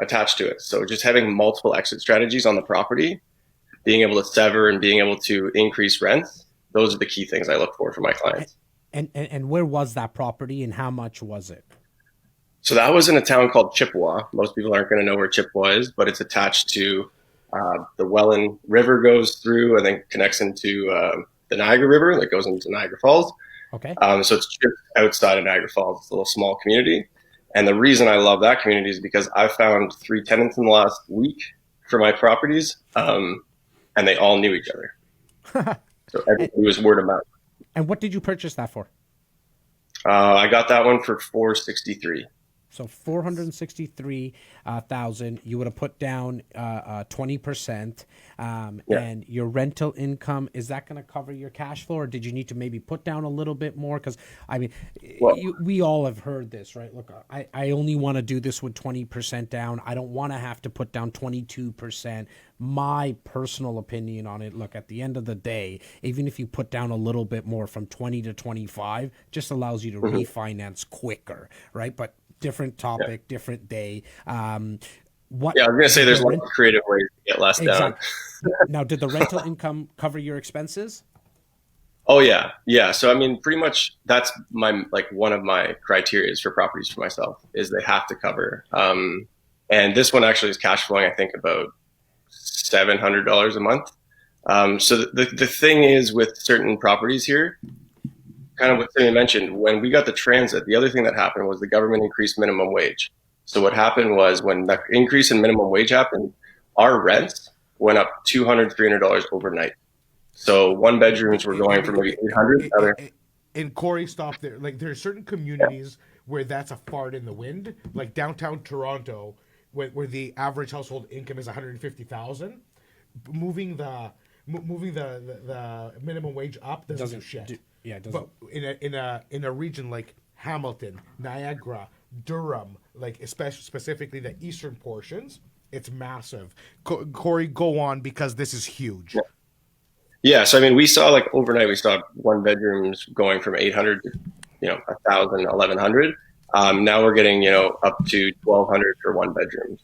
attached to it. So just having multiple exit strategies on the property, being able to sever and being able to increase rents, those are the key things I look for my clients. And where was that property and how much was it? So that was in a town called Chippewa. Most people aren't going to know where Chippewa is, but it's attached to the Welland River goes through and then connects into the Niagara River that goes into Niagara Falls. Okay. So it's just outside of Niagara Falls. It's a little small community. And the reason I love that community is because I found 3 tenants in the last week for my properties, and they all knew each other. So it was word of mouth. And what did you purchase that for? I got that one for $463,000. So $463,000. You would have put down 20%, and your rental income, is that going to cover your cash flow, or did you need to maybe put down a little bit more? Because we all have heard this, right? Look, I only want to do this with 20% down. I don't want to have to put down 22%. My personal opinion on it, look, at the end of the day, even if you put down a little bit more from 20 to 25, just allows you to refinance quicker, right? But different topic, different day. I was going to say there's a lot of creative ways to get less down. Now, did the rental income cover your expenses? Oh yeah, yeah. So I mean, pretty much that's my like one of my criterias for properties for myself is they have to cover. And this one actually is cash flowing. I think about $700 a month. So the thing is with certain properties here, kind of what Timmy mentioned, when we got the transit, the other thing that happened was the government increased minimum wage. So what happened was when the increase in minimum wage happened, our rents went up $200, $300 overnight. So one bedrooms were going from maybe 800. And Cory, stop there. Like there are certain communities where that's a fart in the wind, like downtown Toronto, where the average household income is 150,000. Moving the minimum wage up doesn't do shit. It doesn't. But in a region like Hamilton, Niagara, Durham, like especially specifically the eastern portions, it's massive. Cory, go on because this is huge. Yeah, so I mean, we saw like overnight, we saw one bedrooms going from 800 to 1,000, 1,100. Now we're getting up to 1,200 for one bedrooms.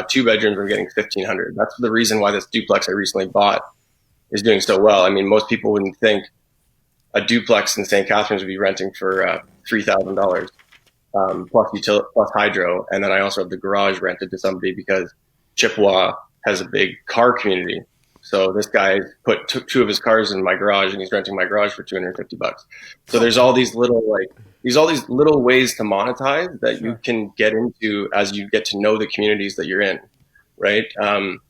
Two bedrooms we're getting 1,500. That's the reason why this duplex I recently bought is doing so well. I mean, most people wouldn't think a duplex in St. Catharines would be renting for $3,000 plus hydro, and then I also have the garage rented to somebody because Chippewa has a big car community. So this guy took two of his cars in my garage, and he's renting my garage for $250. So there's all these little ways to monetize that you can get into as you get to know the communities that you're in, right? The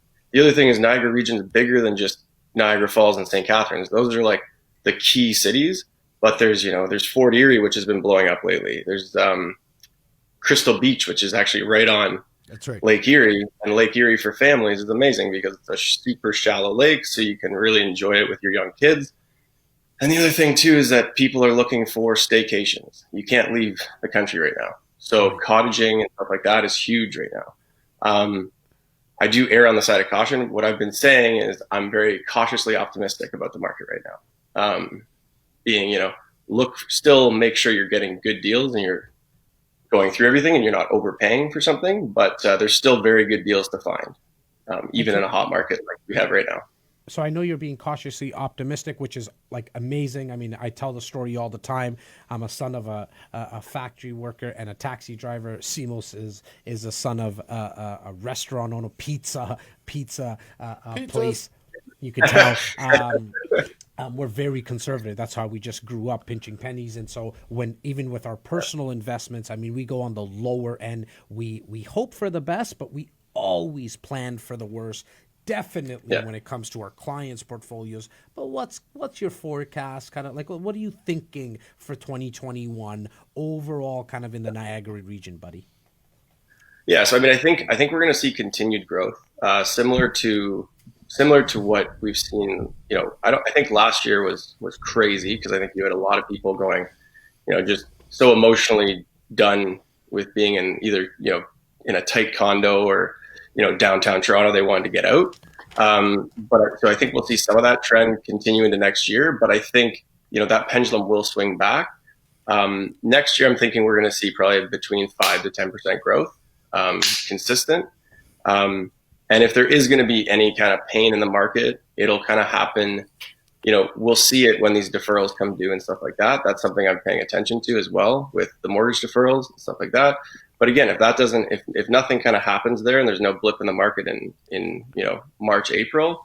other thing is Niagara Region is bigger than just Niagara Falls and St. Catharines. Those are like the key cities, but there's Fort Erie, which has been blowing up lately. There's Crystal Beach, which is actually right on Lake Erie, and Lake Erie for families is amazing because it's a super shallow lake, so you can really enjoy it with your young kids. And the other thing too is that people are looking for staycations. You can't leave the country right now, so cottaging and stuff like that is huge right now. I do err on the side of caution. What I've been saying is I'm very cautiously optimistic about the market right now. Still make sure you're getting good deals and you're going through everything and you're not overpaying for something, but there's still very good deals to find, even in a hot market like we have right now. So I know you're being cautiously optimistic, which is like amazing. I mean, I tell the story all the time. I'm a son of a factory worker and a taxi driver. Simos is a son of a restaurant owner, pizza place. You can tell. We're very conservative. That's how we just grew up pinching pennies. And so even with our personal investments, I mean, we go on the lower end. We hope for the best, but we always plan for the worst. Definitely when it comes to our clients' portfolios. But what's your forecast? Kind of like, what are you thinking for 2021 overall, kind of in the Niagara region, buddy? Yeah, so I mean, I think we're going to see continued growth, similar to what we've seen. I think last year was crazy because I think you had a lot of people going, just so emotionally done with being in either in a tight condo or downtown Toronto. They wanted to get out. So I think we'll see some of that trend continue into next year. But I think that pendulum will swing back. Next year, I'm thinking we're going to see probably between 5 to 10% growth, consistent. And if there is going to be any kind of pain in the market, it'll kind of happen. We'll see it when these deferrals come due and stuff like that. That's something I'm paying attention to as well with the mortgage deferrals and stuff like that. But again, if nothing kind of happens there and there's no blip in the market in March, April,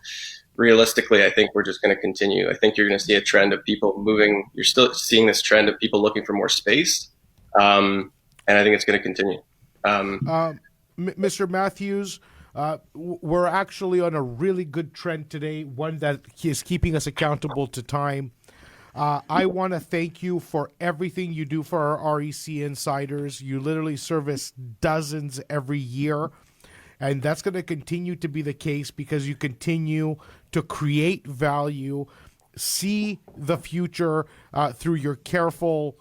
realistically, I think we're just going to continue. I think you're going to see a trend of people moving. You're still seeing this trend of people looking for more space. And I think it's going to continue. Mr. Matthews, we're actually on a really good trend today, one that is keeping us accountable to time. I want to thank you for everything you do for our REC insiders. You literally service dozens every year, and that's going to continue to be the case because you continue to create value, see the future through your careful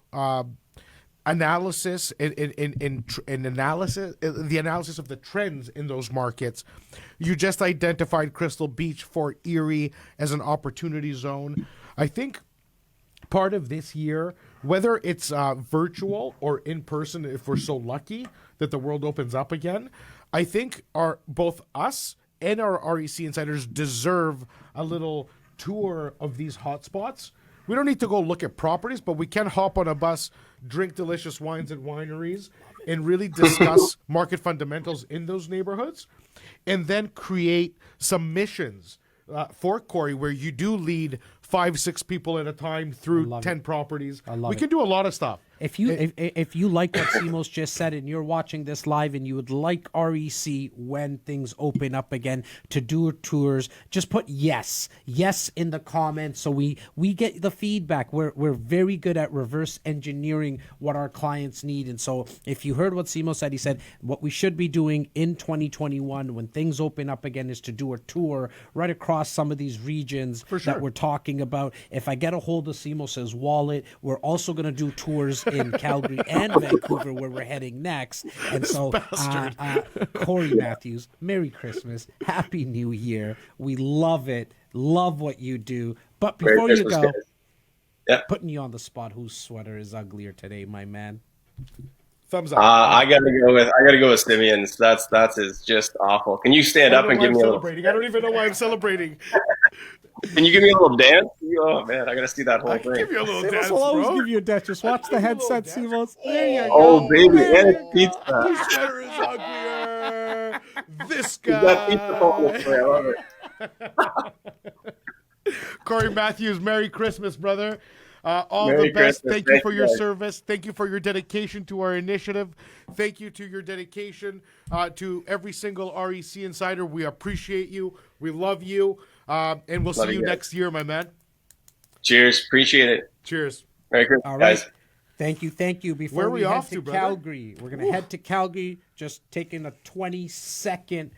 analysis and the analysis of the trends in those markets. You just identified Crystal Beach, Fort Erie as an opportunity zone. I think part of this year, whether it's virtual or in person, if we're so lucky that the world opens up again, I think both us and our REC insiders deserve a little tour of these hotspots We don't need to go look at properties, but we can hop on a bus, drink delicious wines at wineries, and really discuss market fundamentals in those neighborhoods, and then create some missions for Cory where you do lead 5-6 people at a time through 10 properties. We can do a lot of stuff. If you like what Simos just said and you're watching this live and you would like REC when things open up again to do tours, just put yes in the comments so we get the feedback. We're very good at reverse engineering what our clients need. And so if you heard what Simos said, he said what we should be doing in 2021 when things open up again is to do a tour right across some of these regions that we're talking about. If I get a hold of Simos' wallet, we're also going to do tours in Calgary and Vancouver where we're heading next. And so Cory Matthews, Merry Christmas, Happy New Year. We love it. Love what you do. But before you go, putting you on the spot, whose sweater is uglier today, my man? Thumbs up. I gotta go with Simeon's. That's is just awful. Can you stand up and give me a little? I don't even know why I'm celebrating. Can you give me a little dance? Oh man, I gotta see that whole I thing. can give you a little dance, will always bro. give you a dance. Just watch the headset, Simos. There you go. Oh baby, and it's pizza. This sweater is uglier. This guy. That pizza falling away. I love it. Cory Matthews, Merry Christmas, brother. All Merry the best. Christmas. Thank you for your guys. service. Thank you for your dedication to our initiative. Thank you to your dedication to every single REC insider. We appreciate you. We love you. And we'll see you next year, my man. Cheers. Appreciate it. Cheers. Merry Christmas, All right. guys. Thank you. Before Where are we we head off to to, brother? Calgary, we're going to head to Calgary, just taking a 20-second,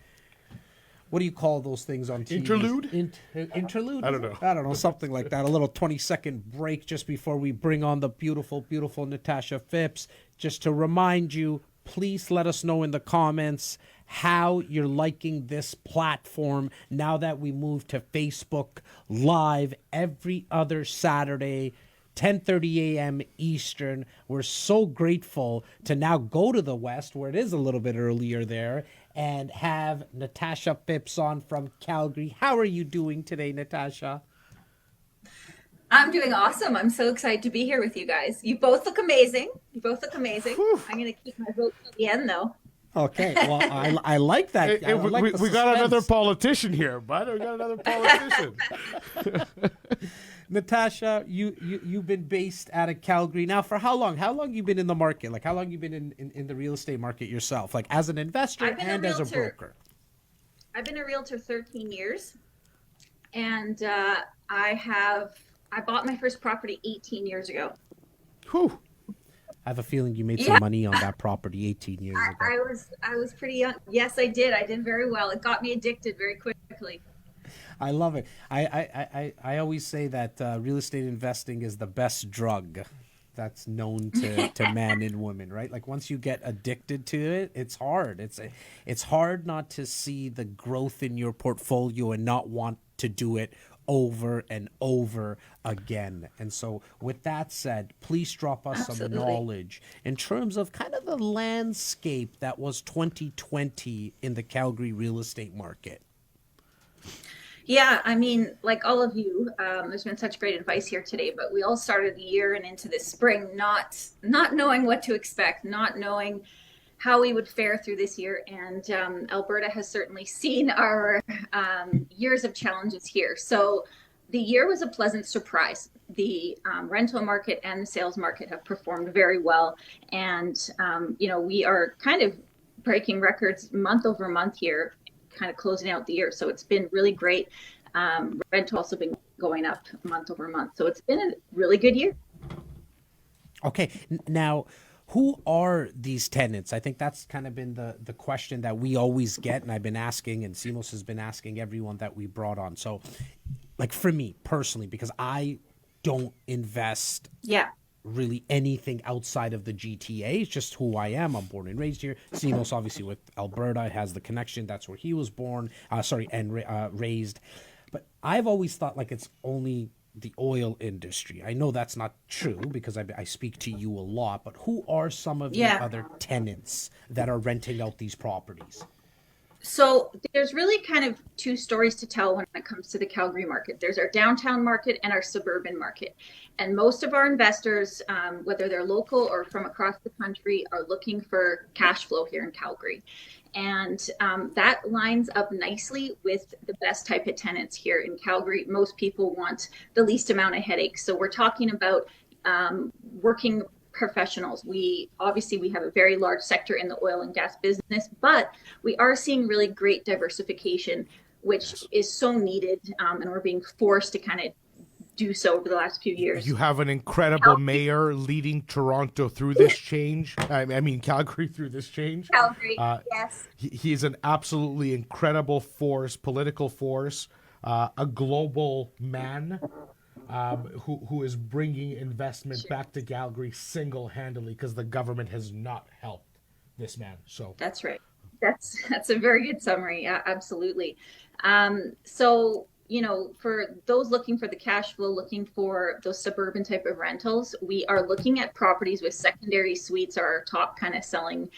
what do you call those things on TV? Interlude? Interlude? I don't know. I don't know, something like that. A little 20-second break just before we bring on the beautiful, beautiful Natasha Phipps. Just to remind you, please let us know in the comments how you're liking this platform now that we moved to Facebook Live every other Saturday, 10:30 a.m. Eastern. We're so grateful to now go to the West, where it is a little bit earlier there, and have Natasha Phipps on from Calgary. How are you doing today, Natasha? I'm doing awesome. I'm so excited to be here with you guys. You both look amazing. I'm going to keep my vote till the end, though. Okay, well, I like that. Hey, we got another politician here, bud. We got another politician. Natasha, you've been based out of Calgary now for how long? How long you been in the market? Like how long you been in the real estate market yourself? Like as an investor and as a broker? I've been a realtor 13 years, and I bought my first property 18 years ago. Whew. I have a feeling you made some money on that property 18 years ago. I was pretty young. Yes, I did. I did very well. It got me addicted very quickly. I love it. I always say that real estate investing is the best drug that's known to men and women, right? Like once you get addicted to it, it's hard. It's hard not to see the growth in your portfolio and not want to do it over and over again. And so with that said, please drop us some knowledge in terms of kind of the landscape that was 2020 in the Calgary real estate market. Yeah, I mean, like all of you, there's been such great advice here today, but we all started the year and into this spring not knowing what to expect, not knowing how we would fare through this year. And Alberta has certainly seen our years of challenges here. So the year was a pleasant surprise. The rental market and the sales market have performed very well. And, we are kind of breaking records month over month here, kind of closing out the year. So it's been really great. Rental also been going up month over month. So it's been a really good year. Okay. Now, who are these tenants? I think that's kind of been the question that we always get, and I've been asking, and Simos has been asking everyone that we brought on. So, like for me personally, because I don't invest really anything outside of the GTA. It's just who I am. I'm born and raised here. Simos, obviously, with Alberta, has the connection. That's where he was born, raised. But I've always thought like it's only the oil industry. I know that's not true because I speak to you a lot, but who are some of the other tenants that are renting out these properties? So there's really kind of two stories to tell when it comes to the Calgary market. There's our downtown market and our suburban market. And most of our investors, whether they're local or from across the country, are looking for cash flow here in Calgary. And that lines up nicely with the best type of tenants here in Calgary. Most people want the least amount of headaches. So we're talking about working professionals. We have a very large sector in the oil and gas business, but we are seeing really great diversification, which is so needed, and we're being forced to kind of do so over the last few years. You have an incredible mayor leading Toronto through this change. I mean, Calgary through this change. Calgary, yes. He is an absolutely incredible force, political force, a global man. Who is bringing investment back to Calgary single-handedly because the government has not helped this man. So that's right. That's a very good summary. Yeah, absolutely. So, for those looking for the cash flow, looking for those suburban type of rentals, we are looking at properties with secondary suites, are our top kind of selling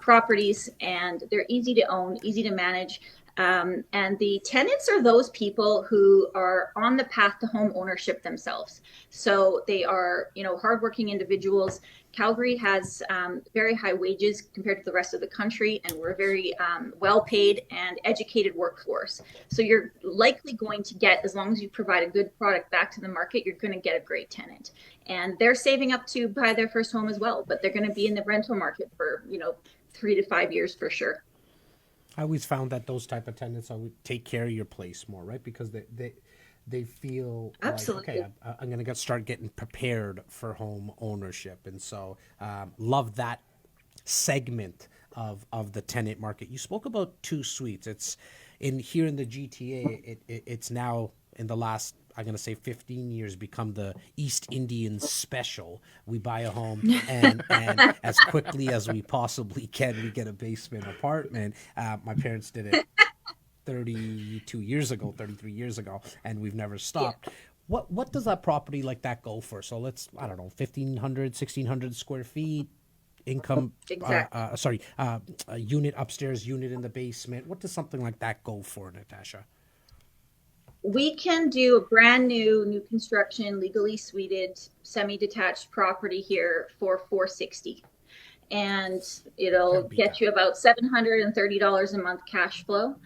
properties, and they're easy to own, easy to manage. And the tenants are those people who are on the path to home ownership themselves. So they are, hardworking individuals. Calgary has very high wages compared to the rest of the country, and we're a very well-paid and educated workforce. So you're likely going to get, as long as you provide a good product back to the market, you're going to get a great tenant. And they're saving up to buy their first home as well, but they're going to be in the rental market for, 3 to 5 years for sure. I always found that those type of tenants would take care of your place more, right? Because they feel absolutely like, okay, I'm going to start getting prepared for home ownership. And so love that segment of the tenant market. You spoke about 2 suites. It's here in the GTA, it's now in the last, I'm going to say 15 years, become the East Indian special. We buy a home and as quickly as we possibly can, we get a basement apartment. My parents did it 33 years ago, and we've never stopped. Yeah. What does that property like that go for? So let's, I don't know, 1,500, 1,600 square feet, income, exactly. A unit upstairs, unit in the basement. What does something like that go for, Natasha? We can do a brand new construction, legally suited, semi-detached property here for $460, and it'll get you about $730 a month cash flow.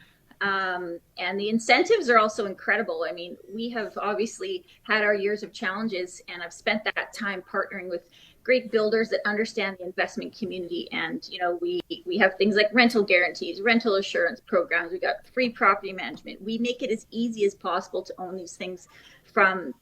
And the incentives are also incredible. I mean, we have obviously had our years of challenges, and I've spent that time partnering with great builders that understand the investment community. And, we have things like rental guarantees, rental assurance programs. We got free property management. We make it as easy as possible to own these things from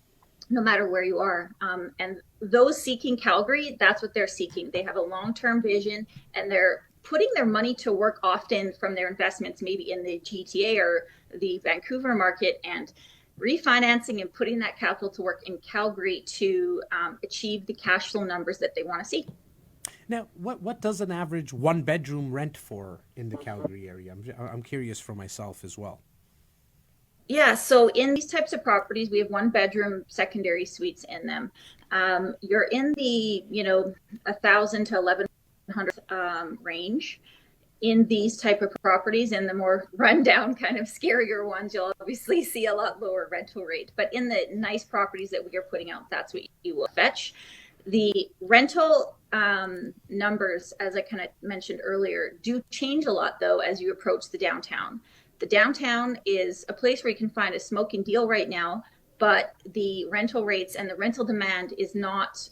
no matter where you are. And those seeking Calgary, that's what they're seeking. They have a long-term vision, and they're putting their money to work often from their investments, maybe in the GTA or the Vancouver market, and refinancing and putting that capital to work in Calgary to achieve the cash flow numbers that they want to see. Now, what does an average 1-bedroom rent for in the Calgary area? I'm curious for myself as well. Yeah, so in these types of properties, we have 1-bedroom secondary suites in them. You're in the 1,000 to 1,100 range in these type of properties. And the more rundown, kind of scarier ones, you'll obviously see a lot lower rental rate. But in the nice properties that we are putting out, that's what you will fetch. The rental numbers, as I kind of mentioned earlier, do change a lot, though, as you approach the downtown. The downtown is a place where you can find a smoking deal right now, but the rental rates and the rental demand is not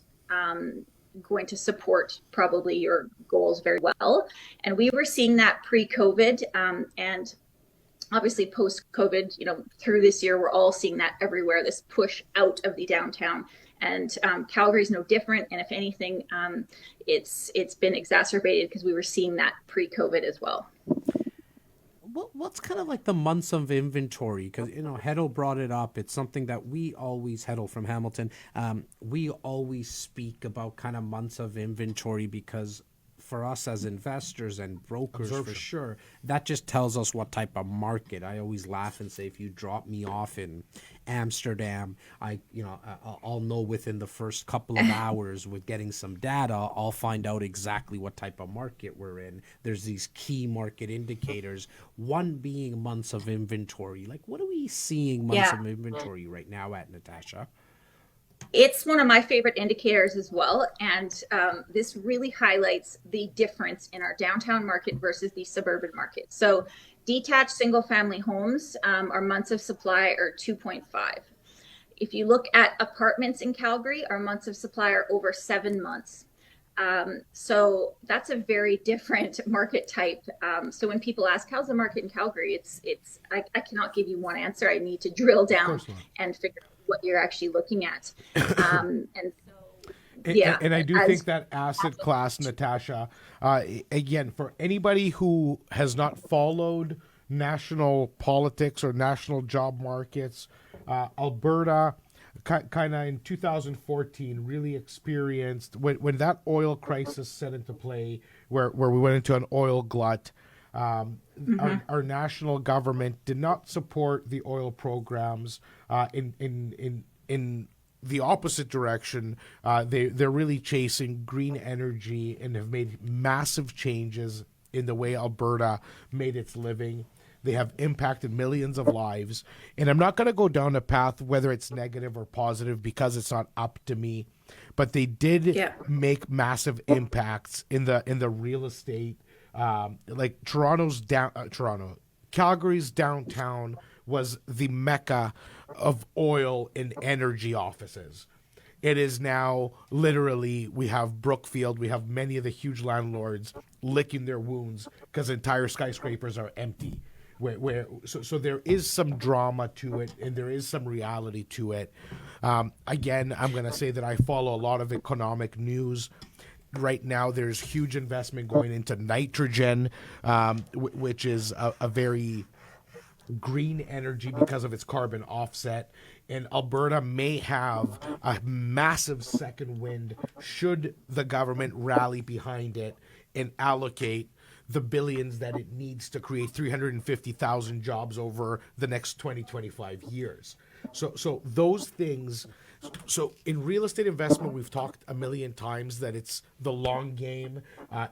going to support probably your goals very well. And we were seeing that pre-COVID, and obviously post-COVID, through this year, we're all seeing that everywhere, this push out of the downtown. And Calgary's no different. And if anything, it's been exacerbated because we were seeing that pre-COVID as well. What's kind of like the months of inventory? Because, Heddle brought it up. It's something that we always, Heddle from Hamilton, we always speak about kind of months of inventory because for us as investors and brokers, for Absorption. sure, that just tells us what type of market. I always laugh and say, if you drop me off in Amsterdam, I'll know within the first couple of hours with getting some data, I'll find out exactly what type of market we're in. There's these key market indicators, one being months of inventory. Like, what are we seeing months of inventory right now at, Natasha? It's one of my favorite indicators as well. And this really highlights the difference in our downtown market versus the suburban market. So detached single family homes, our months of supply are 2.5. If you look at apartments in Calgary, our months of supply are over 7 months. So that's a very different market type. So when people ask, how's the market in Calgary? I cannot give you one answer. I need to drill down and figure out what you're actually looking at. And I do think that asset class, Natasha, again, for anybody who has not followed national politics or national job markets, Alberta kind of in 2014 really experienced when that oil crisis set into play, where we went into an oil glut. Our national government did not support the oil programs. In the opposite direction, they're really chasing green energy and have made massive changes in the way Alberta made its living. They have impacted millions of lives. And I'm not going to go down a path whether it's negative or positive because it's not up to me. But they did make massive impacts in the real estate. Like Calgary's downtown was the mecca of oil and energy offices. It is now literally, we have Brookfield, we have many of the huge landlords licking their wounds because entire skyscrapers are empty. So there is some drama to it, and there is some reality to it. Again, I'm going to say that I follow a lot of economic news. Right now, there's huge investment going into nitrogen, which is a very green energy because of its carbon offset. And Alberta may have a massive second wind should the government rally behind it and allocate the billions that it needs to create 350,000 jobs over the next 25 years. So those things. So in real estate investment, we've talked a million times that it's the long game.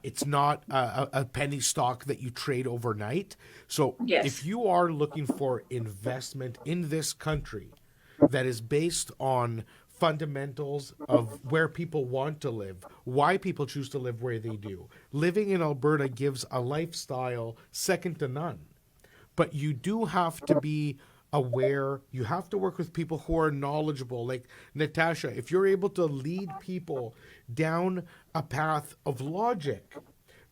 It's not a penny stock that you trade overnight. So if you are looking for investment in this country that is based on fundamentals of where people want to live, why people choose to live where they do, living in Alberta gives a lifestyle second to none. But you do have to be aware, you have to work with people who are knowledgeable. Like Natasha, if you're able to lead people down a path of logic,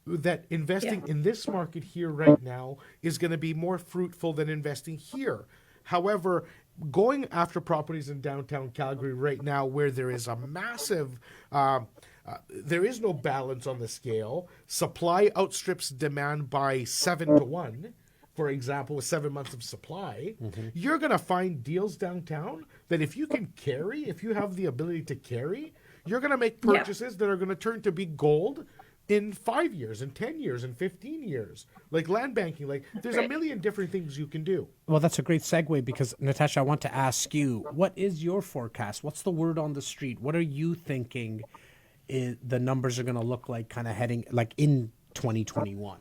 that investing in this market here right now is going to be more fruitful than investing here. However, going after properties in downtown Calgary right now where there is a massive there is no balance on the scale, supply outstrips demand by 7-1. For example, with 7 months of supply, you're going to find deals downtown that if you can carry, if you have the ability to carry, you're going to make purchases that are going to turn to be gold in 5 years, in 10 years, in 15 years. Like land banking, like there's a million different things you can do. Well, that's a great segue because, Natasha, I want to ask you, what is your forecast? What's the word on the street? What are you thinking the numbers are going to look like kind of heading like in 2021?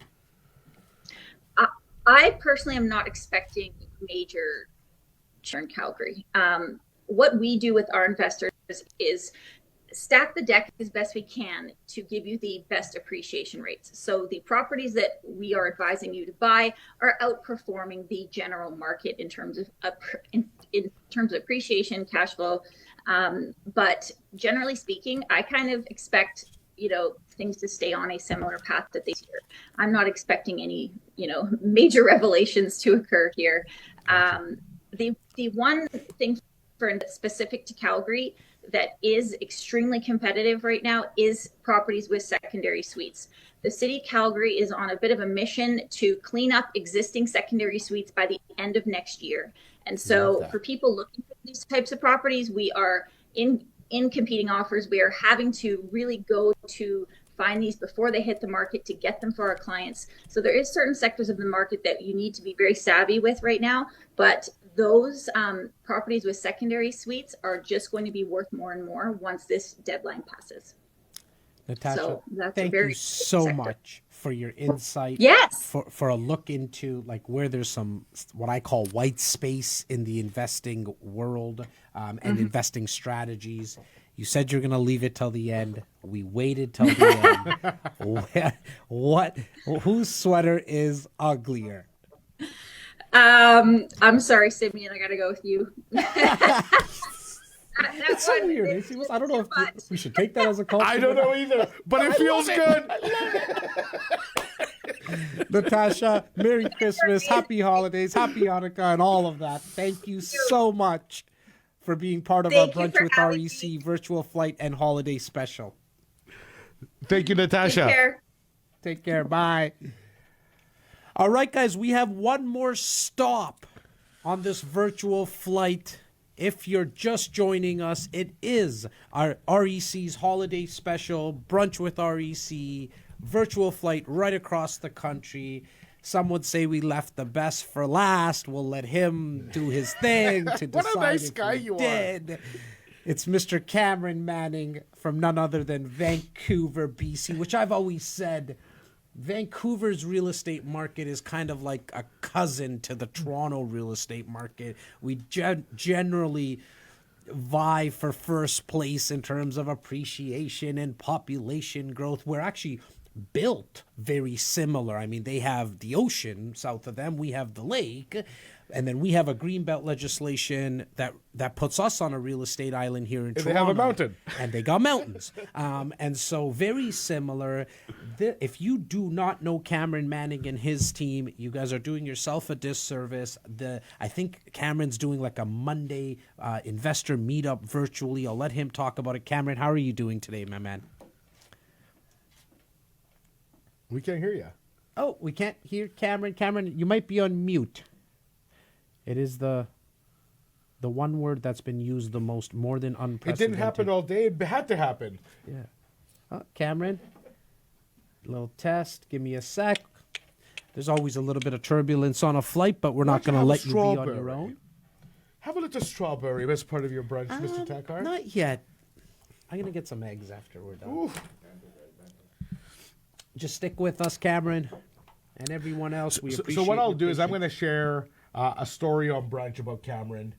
I personally am not expecting major churn in Calgary. What we do with our investors is stack the deck as best we can to give you the best appreciation rates. So the properties that we are advising you to buy are outperforming the general market in terms of in terms of appreciation, cash flow. But generally speaking, I kind of expect things to stay on a similar path that they here. I'm not expecting any, major revelations to occur here. The one thing specific to Calgary that is extremely competitive right now is properties with secondary suites. The city of Calgary is on a bit of a mission to clean up existing secondary suites by the end of next year. And so for people looking for these types of properties, we are in competing offers. We are having to really go to find these before they hit the market to get them for our clients. So there is certain sectors of the market that you need to be very savvy with right now, but those properties with secondary suites are just going to be worth more and more once this deadline passes. Natasha, So that's thank a very you so sector. much for your insight. Yes. For a look into like where there's some what I call white space in the investing world and investing strategies. You said you're going to leave it till the end. We waited till the end. What? Whose sweater is uglier? I'm sorry, Simeon. I got to go with you. It's so weird. I don't know if we should take that as a compliment. I don't know either, but it feels good. Natasha, Merry Christmas, Happy Holidays, Happy Hanukkah, and all of that. Thank you so much for being part of our Brunch with REC virtual flight and holiday special. Thank you, Natasha. Take care. Take care. Bye. All right, guys, we have one more stop on this virtual flight. If you're just joining us, it is our REC's holiday special, Brunch with REC, virtual flight right across the country. Some would say we left the best for last. We'll let him do his thing to decide What a nice if guy we you are. did. It's Mr. Cameron Manning from none other than Vancouver, BC, which I've always said Vancouver's real estate market is kind of like a cousin to the Toronto real estate market. We generally vie for first place in terms of appreciation and population growth. We're actually built very similar. I mean, they have the ocean south of them. We have the lake. And then we have a greenbelt legislation that puts us on a real estate island here in Toronto. They have a mountain. And they got mountains. And so very similar. If you do not know Cameron Manning and his team, you guys are doing yourself a disservice. I think Cameron's doing like a Monday investor meetup virtually. I'll let him talk about it. Cameron, how are you doing today, my man? We can't hear you. Oh, we can't hear Cameron. Cameron, you might be on mute. It is the one word that's been used the most, more than unprecedented. It didn't happen all day. It had to happen. Yeah. Oh, Cameron, little test. Give me a sec. There's always a little bit of turbulence on a flight, but we're not going to let you be on your own. Have a little strawberry as part of your brunch, Mr. Takhar. Not yet. I'm going to get some eggs after we're done. Ooh. Just stick with us, Cameron, and everyone else. We appreciate. So what I'll your do is I'm patience. going to share a story on brunch about Cameron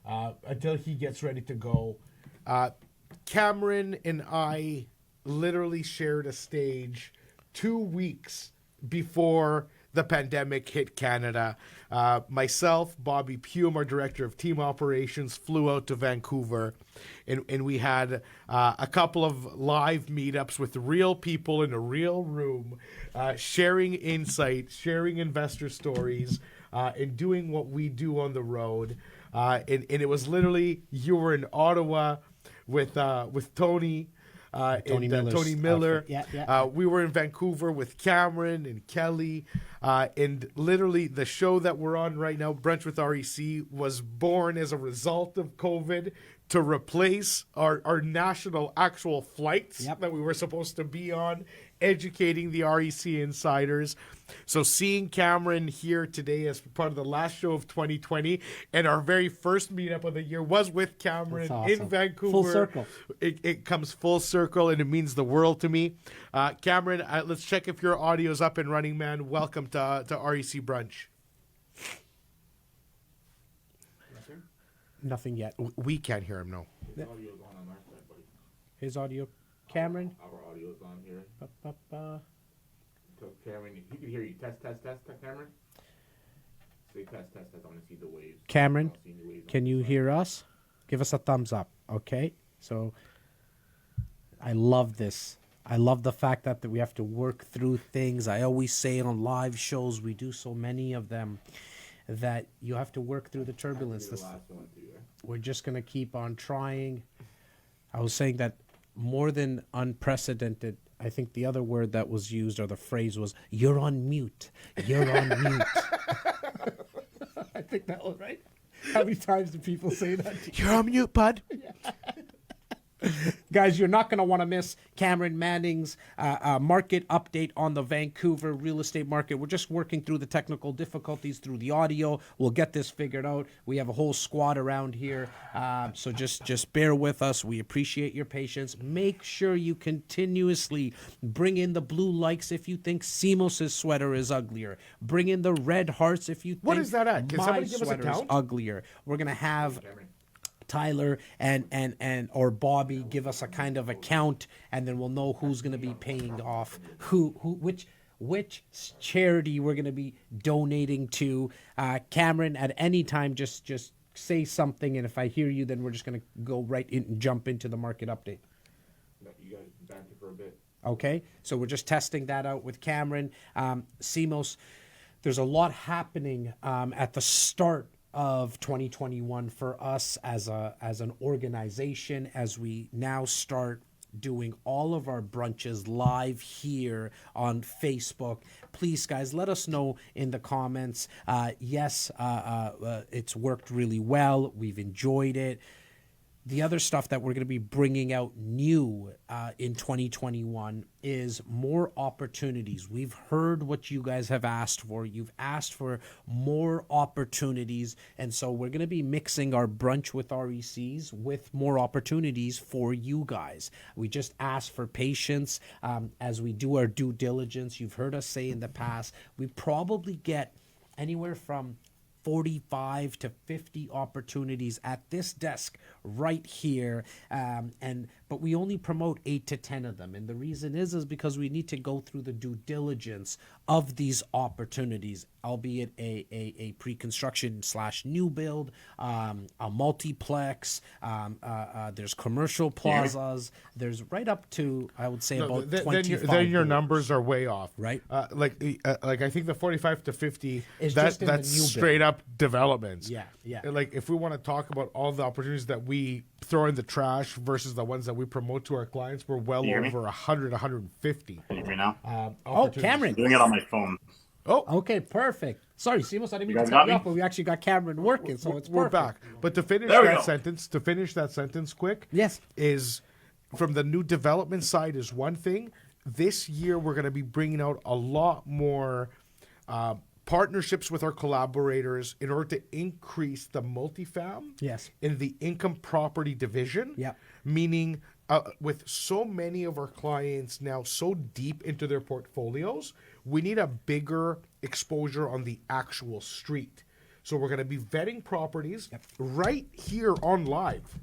until he gets ready to go. Cameron and I literally shared a stage 2 weeks before the pandemic hit Canada. Myself, Bobby Pume, our director of team operations, flew out to Vancouver, and we had a couple of live meetups with real people in a real room, sharing insight, sharing investor stories, and doing what we do on the road. And it was literally, you were in Ottawa with Tony. Tony Miller. Yeah. We were in Vancouver with Cameron and Kelly. And literally the show that we're on right now, Brunch with REC, was born as a result of COVID to replace our national actual flights that we were supposed to be on, educating the REC insiders. So seeing Cameron here today as part of the last show of 2020 and our very first meetup of the year was with Cameron in Vancouver. Full circle. It comes full circle and it means the world to me. Cameron, let's check if your audio's up and running, man. Welcome to REC Brunch. Nothing yet. We can't hear him, no. His audio's on our side, buddy. His audio, Cameron. Our audio's on here. Ba-ba-ba. So Cameron, he can hear you. Test, Cameron. Say test. I want to see the waves. Cameron, I don't see any waves on can the you side. hear us? Give us a thumbs up, okay? So I love this. I love the fact that we have to work through things. I always say on live shows, we do so many of them, that you have to work through the turbulence. The last one too, yeah? We're just going to keep on trying. I was saying that more than unprecedented, I think the other word that was used or the phrase was, you're on mute. You're on mute. I think that was right. How many times do people say that? You're on mute, bud. Guys, you're not going to want to miss Cameron Manning's market update on the Vancouver real estate market. We're just working through the technical difficulties through the audio. We'll get this figured out. We have a whole squad around here, so just bear with us. We appreciate your patience. Make sure you continuously bring in the blue likes if you think Simos' sweater is uglier. Bring in the red hearts if you think What is that at? Can my somebody give us a sweater is count? uglier. We're going to have Tyler and or Bobby give us a kind of a count, and then we'll know who's going to be paying off which charity we're going to be donating to. Cameron, at any time, just say something, and if I hear you, then we're just going to go right in and jump into the market update. You guys banter for a bit. Okay, so we're just testing that out with Cameron. Simos, there's a lot happening at the start of 2021 for us as an organization, as we now start doing all of our brunches live here on Facebook. Please, guys, let us know in the comments. Yes, it's worked really well. We've enjoyed it. The other stuff that we're going to be bringing out new in 2021 is more opportunities. We've heard what you guys have asked for. You've asked for more opportunities. And so we're going to be mixing our brunch with RECs with more opportunities for you guys. We just ask for patience as we do our due diligence. You've heard us say in the past, we probably get anywhere from 45 to 50 opportunities at this desk right here, but we only promote 8 to 10 of them, and the reason is because we need to go through the due diligence of these opportunities, albeit a pre-construction / new build, a multiplex, there's commercial plazas, there's right up to, I would say, about 25. Then your numbers are way off, right? Like I think the 45 to 50 is that's just in the new straight build. up developments. Yeah. Like if we want to talk about all the opportunities that we throw in the trash versus the ones that we promote to our clients, we're well over 100, 150. Can you hear me now? Cameron. I'm doing it on my phone. Oh, okay, perfect. Sorry, Simos, I didn't mean You to guys cut got you me? off, but we actually got Cameron working, so it's we're perfect. back. But to finish There we that go. sentence quick, Yes. is from the new development side is one thing. This year we're going to be bringing out a lot more partnerships with our collaborators in order to increase the multifam in the income property division. Yeah. Meaning with so many of our clients now so deep into their portfolios, we need a bigger exposure on the actual street. So we're going to be vetting properties right here on live.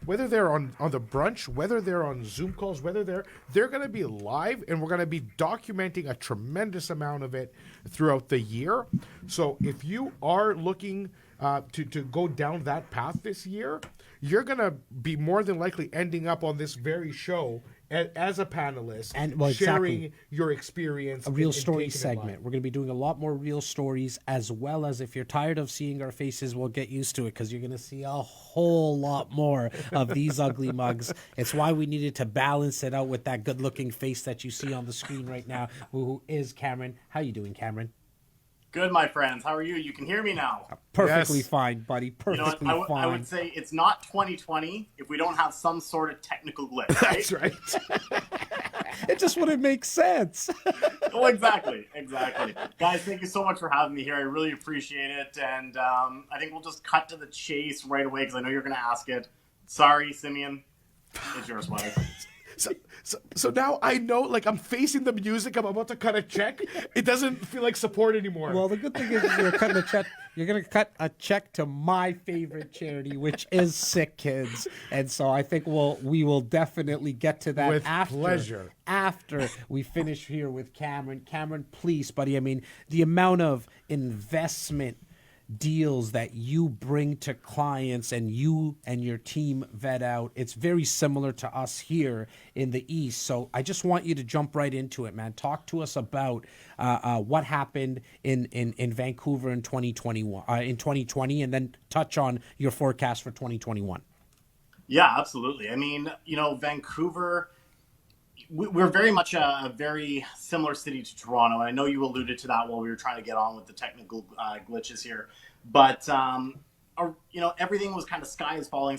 Whether they're on the brunch, whether they're on Zoom calls, whether they're going to be live, and we're going to be documenting a tremendous amount of it throughout the year. So if you are looking to go down that path this year, you're going to be more than likely ending up on this very show as a panelist and sharing your experience. A real and story taking it segment. live. We're going to be doing a lot more real stories, as well as, if you're tired of seeing our faces, we'll get used to it, because you're going to see a whole lot more of these ugly mugs. It's why we needed to balance it out with that good-looking face that you see on the screen right now, who is Cameron. How you doing, Cameron? Good, my friends. How are you? You can hear me now. Perfectly Yes. fine, buddy. Perfectly I fine. would say it's not 2020 if we don't have some sort of technical glitch, right? That's right. It just wouldn't make sense. Oh, exactly. Guys, thank you so much for having me here. I really appreciate it. And I think we'll just cut to the chase right away, because I know you're going to ask it. Sorry, Simeon. It's yours, buddy. So now I know, like, I'm facing the music. I'm about to cut a check. It doesn't feel like support anymore. Well, the good thing is you're cutting a check. You're going to cut a check to my favorite charity, which is Sick Kids. And so I think we will definitely get to that With after, pleasure. after we finish here with Cameron. Cameron, please, buddy. I mean, the amount of investment deals that you bring to clients and you and your team vet out, it's very similar to us here in the East. So I just want you to jump right into it, man. Talk to us about what happened in Vancouver in 2020, and then touch on your forecast for 2021. Yeah, absolutely. I mean, Vancouver, we're very much a very similar city to Toronto. And I know you alluded to that while we were trying to get on with the technical glitches here. But everything was kind of sky is falling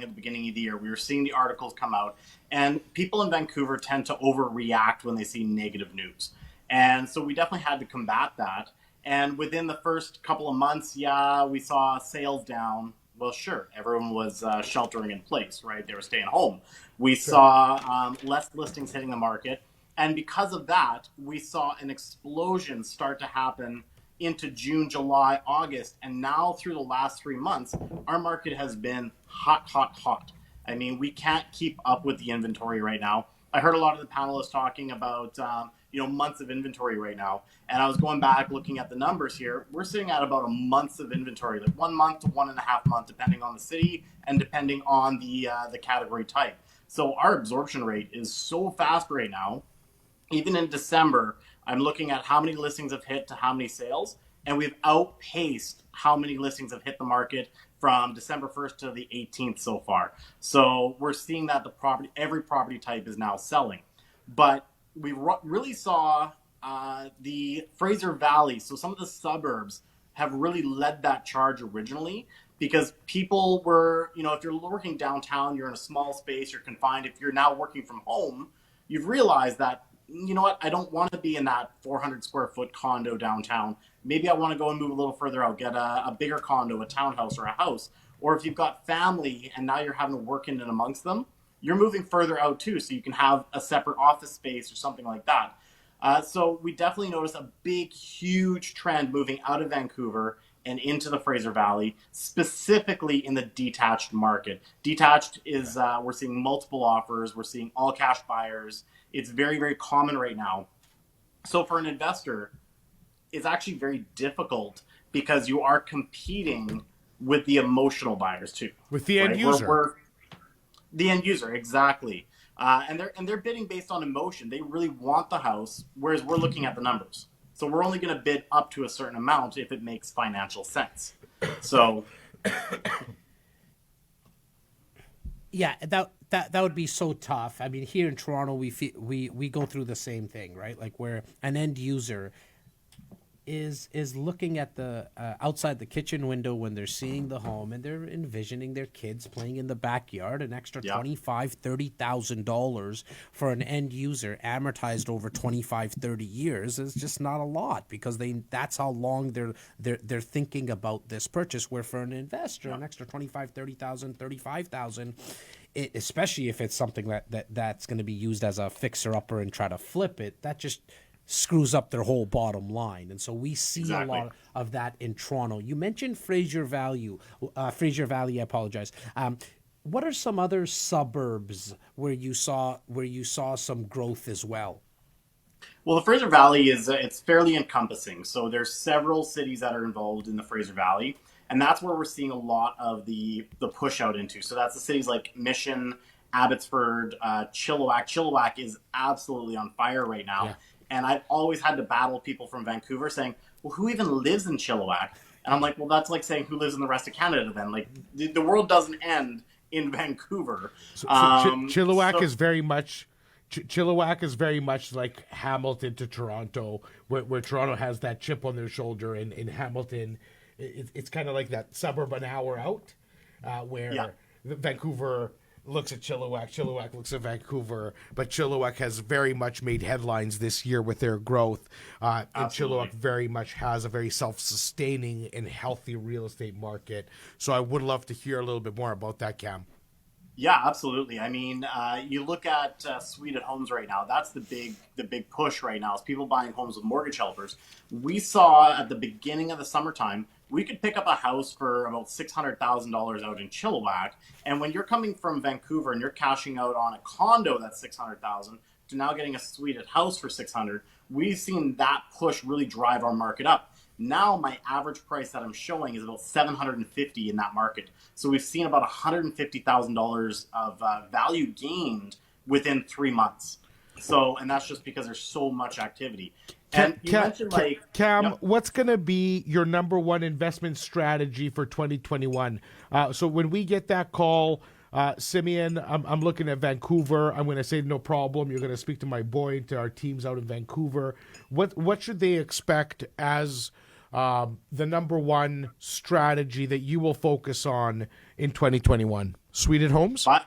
at the beginning of the year. We were seeing the articles come out, and people in Vancouver tend to overreact when they see negative news. And so we definitely had to combat that. And within the first couple of months, we saw sales down. Well, sure, everyone was sheltering in place, right? They were staying home. We saw less listings hitting the market. And because of that, we saw an explosion start to happen into June, July, August. And now through the last 3 months, our market has been hot, hot, hot. I mean, we can't keep up with the inventory right now. I heard a lot of the panelists talking about, months of inventory right now. And I was going back looking at the numbers here. We're sitting at about a month of inventory, like 1 month to 1.5 months, depending on the city and depending on the category type. So our absorption rate is so fast right now. Even in December, I'm looking at how many listings have hit to how many sales, and we've outpaced how many listings have hit the market from December 1st to the 18th so far. So we're seeing that every property type is now selling. But we really saw the Fraser Valley, so some of the suburbs have really led that charge originally, because people were, if you're working downtown, you're in a small space, you're confined. If you're now working from home, you've realized that, you know what, I don't want to be in that 400 square foot condo downtown. Maybe I want to go and move a little further out, get a bigger condo, a townhouse or a house. Or if you've got family and now you're having to work in and amongst them, you're moving further out too, so you can have a separate office space or something like that. So we definitely noticed a big, huge trend moving out of Vancouver and into the Fraser Valley, specifically in the detached market. Detached is, we're seeing multiple offers, we're seeing all cash buyers. It's very, very common right now. So for an investor, it's actually very difficult because you are competing with the emotional buyers too. With the end user. The end user, exactly. And they're bidding based on emotion. They really want the house, whereas we're looking at the numbers. So we're only going to bid up to a certain amount if it makes financial sense. So yeah, that would be so tough. I mean, here in Toronto, we go through the same thing, right? Like where an end user is looking at the outside the kitchen window when they're seeing the home, and they're envisioning their kids playing in the backyard. An extra $25,000-$30,000 for an end user amortized over 25-30 years is just not a lot, because that's how long they're thinking about this purchase. Where for an investor, an extra $25,000, $30,000, $35,000, especially if it's something that's going to be used as a fixer upper and try to flip it, that just screws up their whole bottom line. And so we see a lot of that in Toronto. You mentioned Fraser Valley, I apologize. What are some other suburbs where you saw some growth as well? Well, the Fraser Valley it's fairly encompassing. So there's several cities that are involved in the Fraser Valley, and that's where we're seeing a lot of the push out into. So that's the cities like Mission, Abbotsford, Chilliwack. Chilliwack is absolutely on fire right now. Yeah. And I've always had to battle people from Vancouver saying, well, who even lives in Chilliwack? And I'm like, well, that's like saying who lives in the rest of Canada then. Like, the world doesn't end in Vancouver. Chilliwack is very much like Hamilton to Toronto, where Toronto has that chip on their shoulder. And in Hamilton, it's kind of like that suburb an hour out, where Vancouver looks at Chilliwack, Chilliwack looks at Vancouver, but Chilliwack has very much made headlines this year with their growth. And Chilliwack very much has a very self-sustaining and healthy real estate market. So I would love to hear a little bit more about that, Cam. Yeah, absolutely. I mean, you look at suite homes right now. That's the big push right now is people buying homes with mortgage helpers. We saw at the beginning of the summertime, we could pick up a house for about $600,000 out in Chilliwack. And when you're coming from Vancouver and you're cashing out on a condo that's $600,000 to now getting a suite house for $600,000, we've seen that push really drive our market up. Now my average price that I'm showing is about $750,000 in that market. So we've seen about $150,000 of value gained within 3 months. So, and that's just because there's so much activity. And you mentioned Cam, what's going to be your number one investment strategy for 2021? So when we get that call, Simeon, I'm looking at Vancouver. I'm going to say no problem. You're going to speak to my boy, to our teams out in Vancouver. What should they expect as the number one strategy that you will focus on in 2021? Suited homes? Well,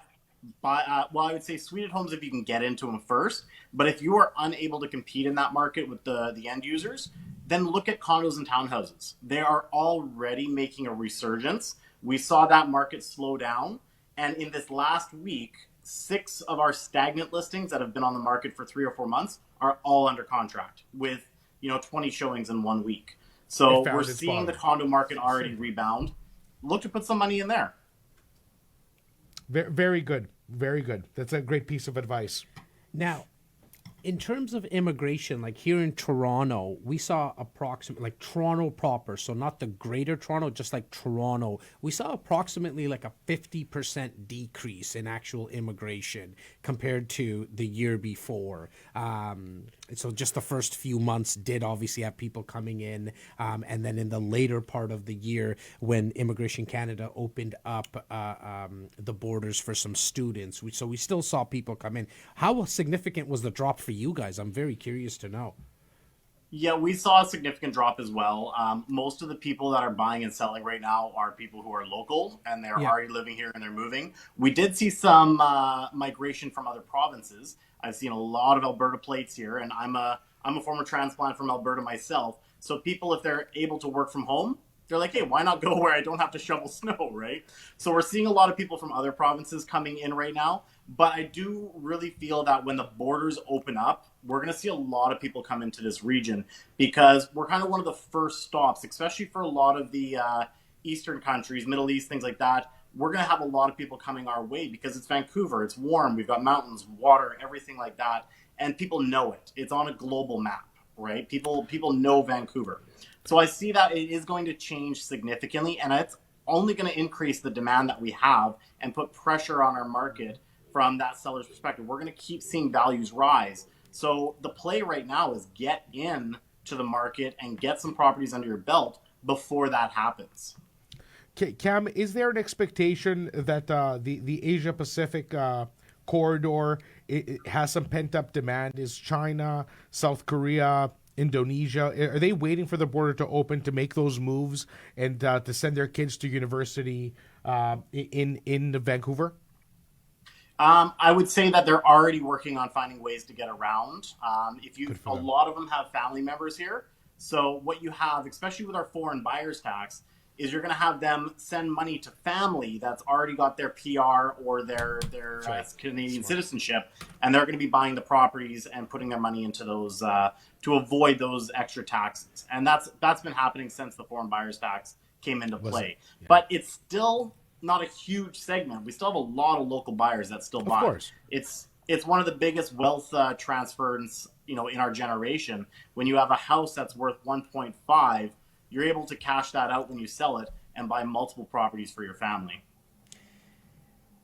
I would say suited homes if you can get into them first. But if you are unable to compete in that market with the end users, then look at condos and townhouses. They are already making a resurgence. We saw that market slow down. And in this last week, 6 of our stagnant listings that have been on the market for 3 or 4 months are all under contract with 20 showings in 1 week. So we're seeing the condo market already rebound. Look to put some money in there. Very good. Very good. That's a great piece of advice. Now, in terms of immigration, like here in Toronto, we saw approximately, like Toronto proper, so not the greater Toronto, just like Toronto, we saw approximately like a 50% decrease in actual immigration compared to the year before. So just the first few months did obviously have people coming in. And then in the later part of the year, when Immigration Canada opened up the borders for some students, so we still saw people come in. How significant was the drop for you guys? I'm very curious to know. Yeah, we saw a significant drop as well. Most of the people that are buying and selling right now are people who are local and they're already living here and they're moving. We did see some migration from other provinces. I've seen a lot of Alberta plates here, and I'm a former transplant from Alberta myself. So people, if they're able to work from home, they're like, hey, why not go where I don't have to shovel snow, right? So we're seeing a lot of people from other provinces coming in right now. But I do really feel that when the borders open up, we're going to see a lot of people come into this region because we're kind of one of the first stops, especially for a lot of the Eastern countries, Middle East, things like that. We're going to have a lot of people coming our way because it's Vancouver, it's warm, we've got mountains, water, everything like that. And people know it. It's on a global map, right? People know Vancouver. So I see that it is going to change significantly, and it's only going to increase the demand that we have and put pressure on our market from that seller's perspective. We're going to keep seeing values rise. So the play right now is get in to the market and get some properties under your belt before that happens. Cam, is there an expectation that the Asia Pacific corridor it has some pent up demand? Is China, South Korea, Indonesia, are they waiting for the border to open to make those moves and to send their kids to university in Vancouver? I would say that they're already working on finding ways to get around. A lot of them have family members here. So what you have, especially with our foreign buyers tax, is you're going to have them send money to family that's already got their PR or their Canadian citizenship, and they're going to be buying the properties and putting their money into those to avoid those extra taxes. And that's been happening since the foreign buyers tax came into play. Yeah. But it's still not a huge segment. We still have a lot of local buyers that still buy. Of course. It's one of the biggest wealth transfers, in our generation. When you have a house that's worth 1.5, you're able to cash that out when you sell it and buy multiple properties for your family.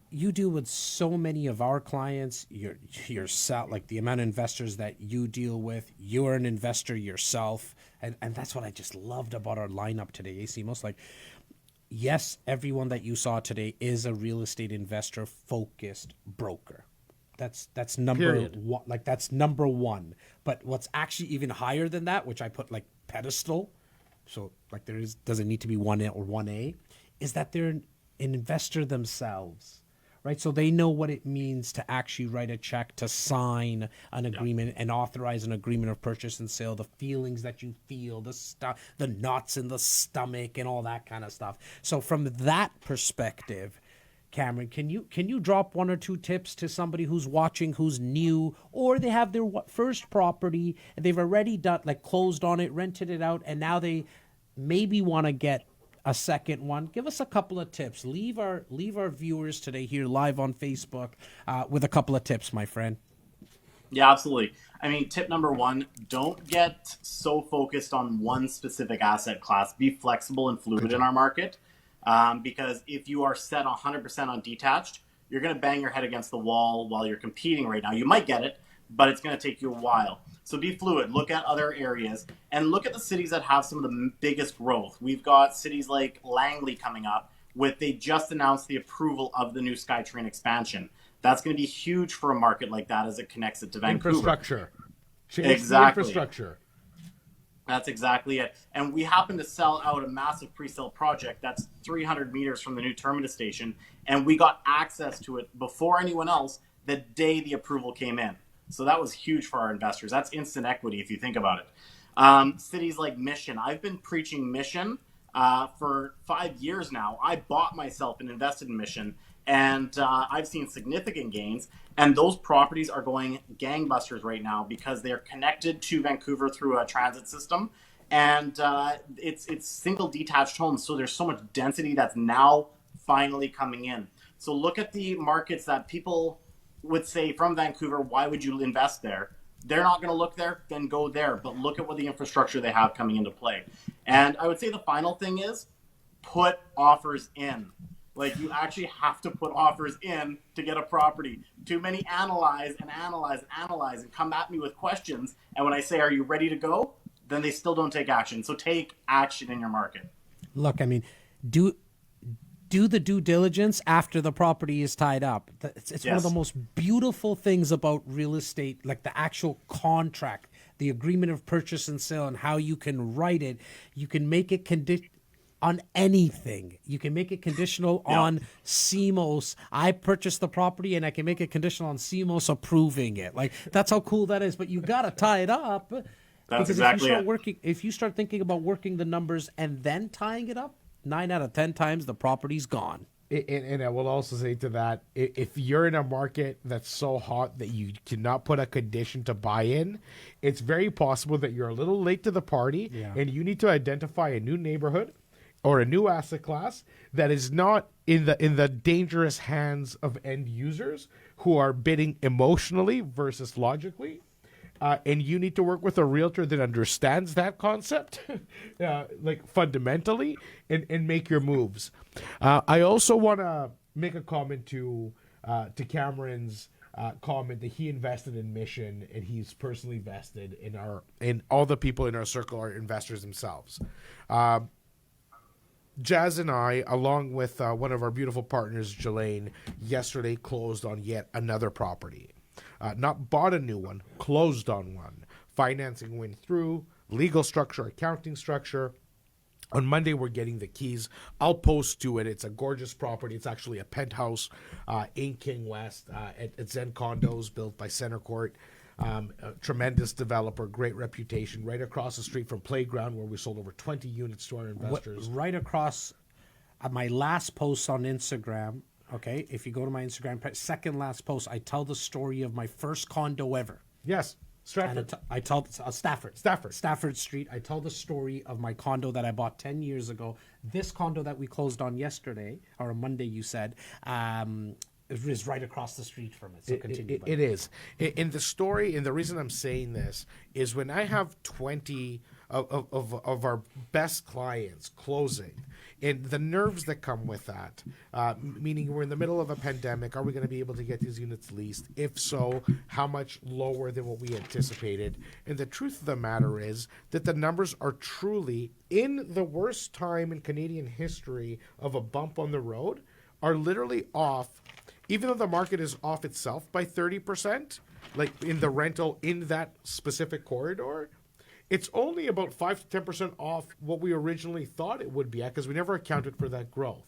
You deal with so many of our clients, yourself, like the amount of investors that you deal with. You're an investor yourself. And that's what I just loved about our lineup today, Simos. Like, yes, everyone that you saw today is a real estate investor focused broker. That's number one. Like, that's number one. But what's actually even higher than that, which I put like pedestal, so like doesn't need to be 1A or 1A, is that they're an investor themselves, right? So they know what it means to actually write a check, to sign an agreement and authorize an agreement of purchase and sale, the feelings that you feel, the knots in the stomach and all that kind of stuff. So from that perspective, Cameron, can you drop 1 or 2 tips to somebody who's watching, who's new, or they have their first property and they've already done, like, closed on it, rented it out, and now they maybe want to get a second one? Give us a couple of tips. Leave our viewers today here live on Facebook with a couple of tips, my friend. Yeah, absolutely. I mean, tip number 1, don't get so focused on one specific asset class. Be flexible and fluid in our market. Because if you are set 100% on detached, you're going to bang your head against the wall while you're competing right now. You might get it, but it's going to take you a while. So be fluid. Look at other areas and look at the cities that have some of the biggest growth. We've got cities like Langley coming up they just announced the approval of the new SkyTrain expansion. That's going to be huge for a market like that as it connects it to Vancouver. Infrastructure. Exactly. Infrastructure. That's exactly it. And we happened to sell out a massive pre-sale project that's 300 meters from the new terminus station, and we got access to it before anyone else the day the approval came in. So that was huge for our investors. That's instant equity if you think about it. Cities like Mission. I've been preaching Mission for 5 years now. I bought myself and invested in Mission, and I've seen significant gains. And those properties are going gangbusters right now because they're connected to Vancouver through a transit system, and it's single detached homes. So there's so much density that's now finally coming in. So look at the markets that people would say from Vancouver, why would you invest there? They're not going to look there, then go there. But look at what the infrastructure they have coming into play. And I would say the final thing is put offers in. Like, you actually have to put offers in to get a property. Too many analyze and come at me with questions. And when I say, are you ready to go? Then they still don't take action. So take action in your market. Look, I mean, do the due diligence after the property is tied up. It's one of the most beautiful things about real estate, like the actual contract, the agreement of purchase and sale, and how you can write it. You can make it on anything. You can make it conditional on Simos. I purchased the property and I can make it conditional on Simos approving it. Like, that's how cool that is. But you got to tie it up. That's because exactly if you start thinking about working the numbers and then tying it up, 9 out of 10 times the property's gone. And I will also say to that, if you're in a market that's so hot that you cannot put a condition to buy in, it's very possible that you're a little late to the party, and you need to identify a new neighborhood or a new asset class that is not in the dangerous hands of end users who are bidding emotionally versus logically. And you need to work with a realtor that understands that concept, like fundamentally, and make your moves. I also want to make a comment to Cameron's comment that he invested in Mission and he's personally vested in all the people in our circle are investors themselves. Jas and I, along with one of our beautiful partners, Jelaine, yesterday closed on yet another property. Not bought a new one, closed on one. Financing went through, legal structure, accounting structure. On Monday, we're getting the keys. I'll post to it. It's a gorgeous property. It's actually a penthouse in King West at Zen Condos, built by Center Court. A tremendous developer, great reputation, right across the street from Playground, where we sold over 20 units to our investors. Right across my last post on Instagram. Okay, if you go to my Instagram, second last post, I tell the story of my first condo ever. Yes, Stratford. I tell Stafford Street. I tell the story of my condo that I bought 10 years ago. This condo that we closed on yesterday, or Monday, you said, is right across the street from it. So continue. It is. In the story, and the reason I'm saying this is when I have 20 of our best clients closing, and the nerves that come with that, meaning we're in the middle of a pandemic, are we going to be able to get these units leased? If so, how much lower than what we anticipated? And the truth of the matter is that the numbers are truly, in the worst time in Canadian history of a bump on the road, are literally off. Even though the market is off itself by 30%, like in the rental in that specific corridor, it's only about 5 to 10% off what we originally thought it would be at, because we never accounted for that growth.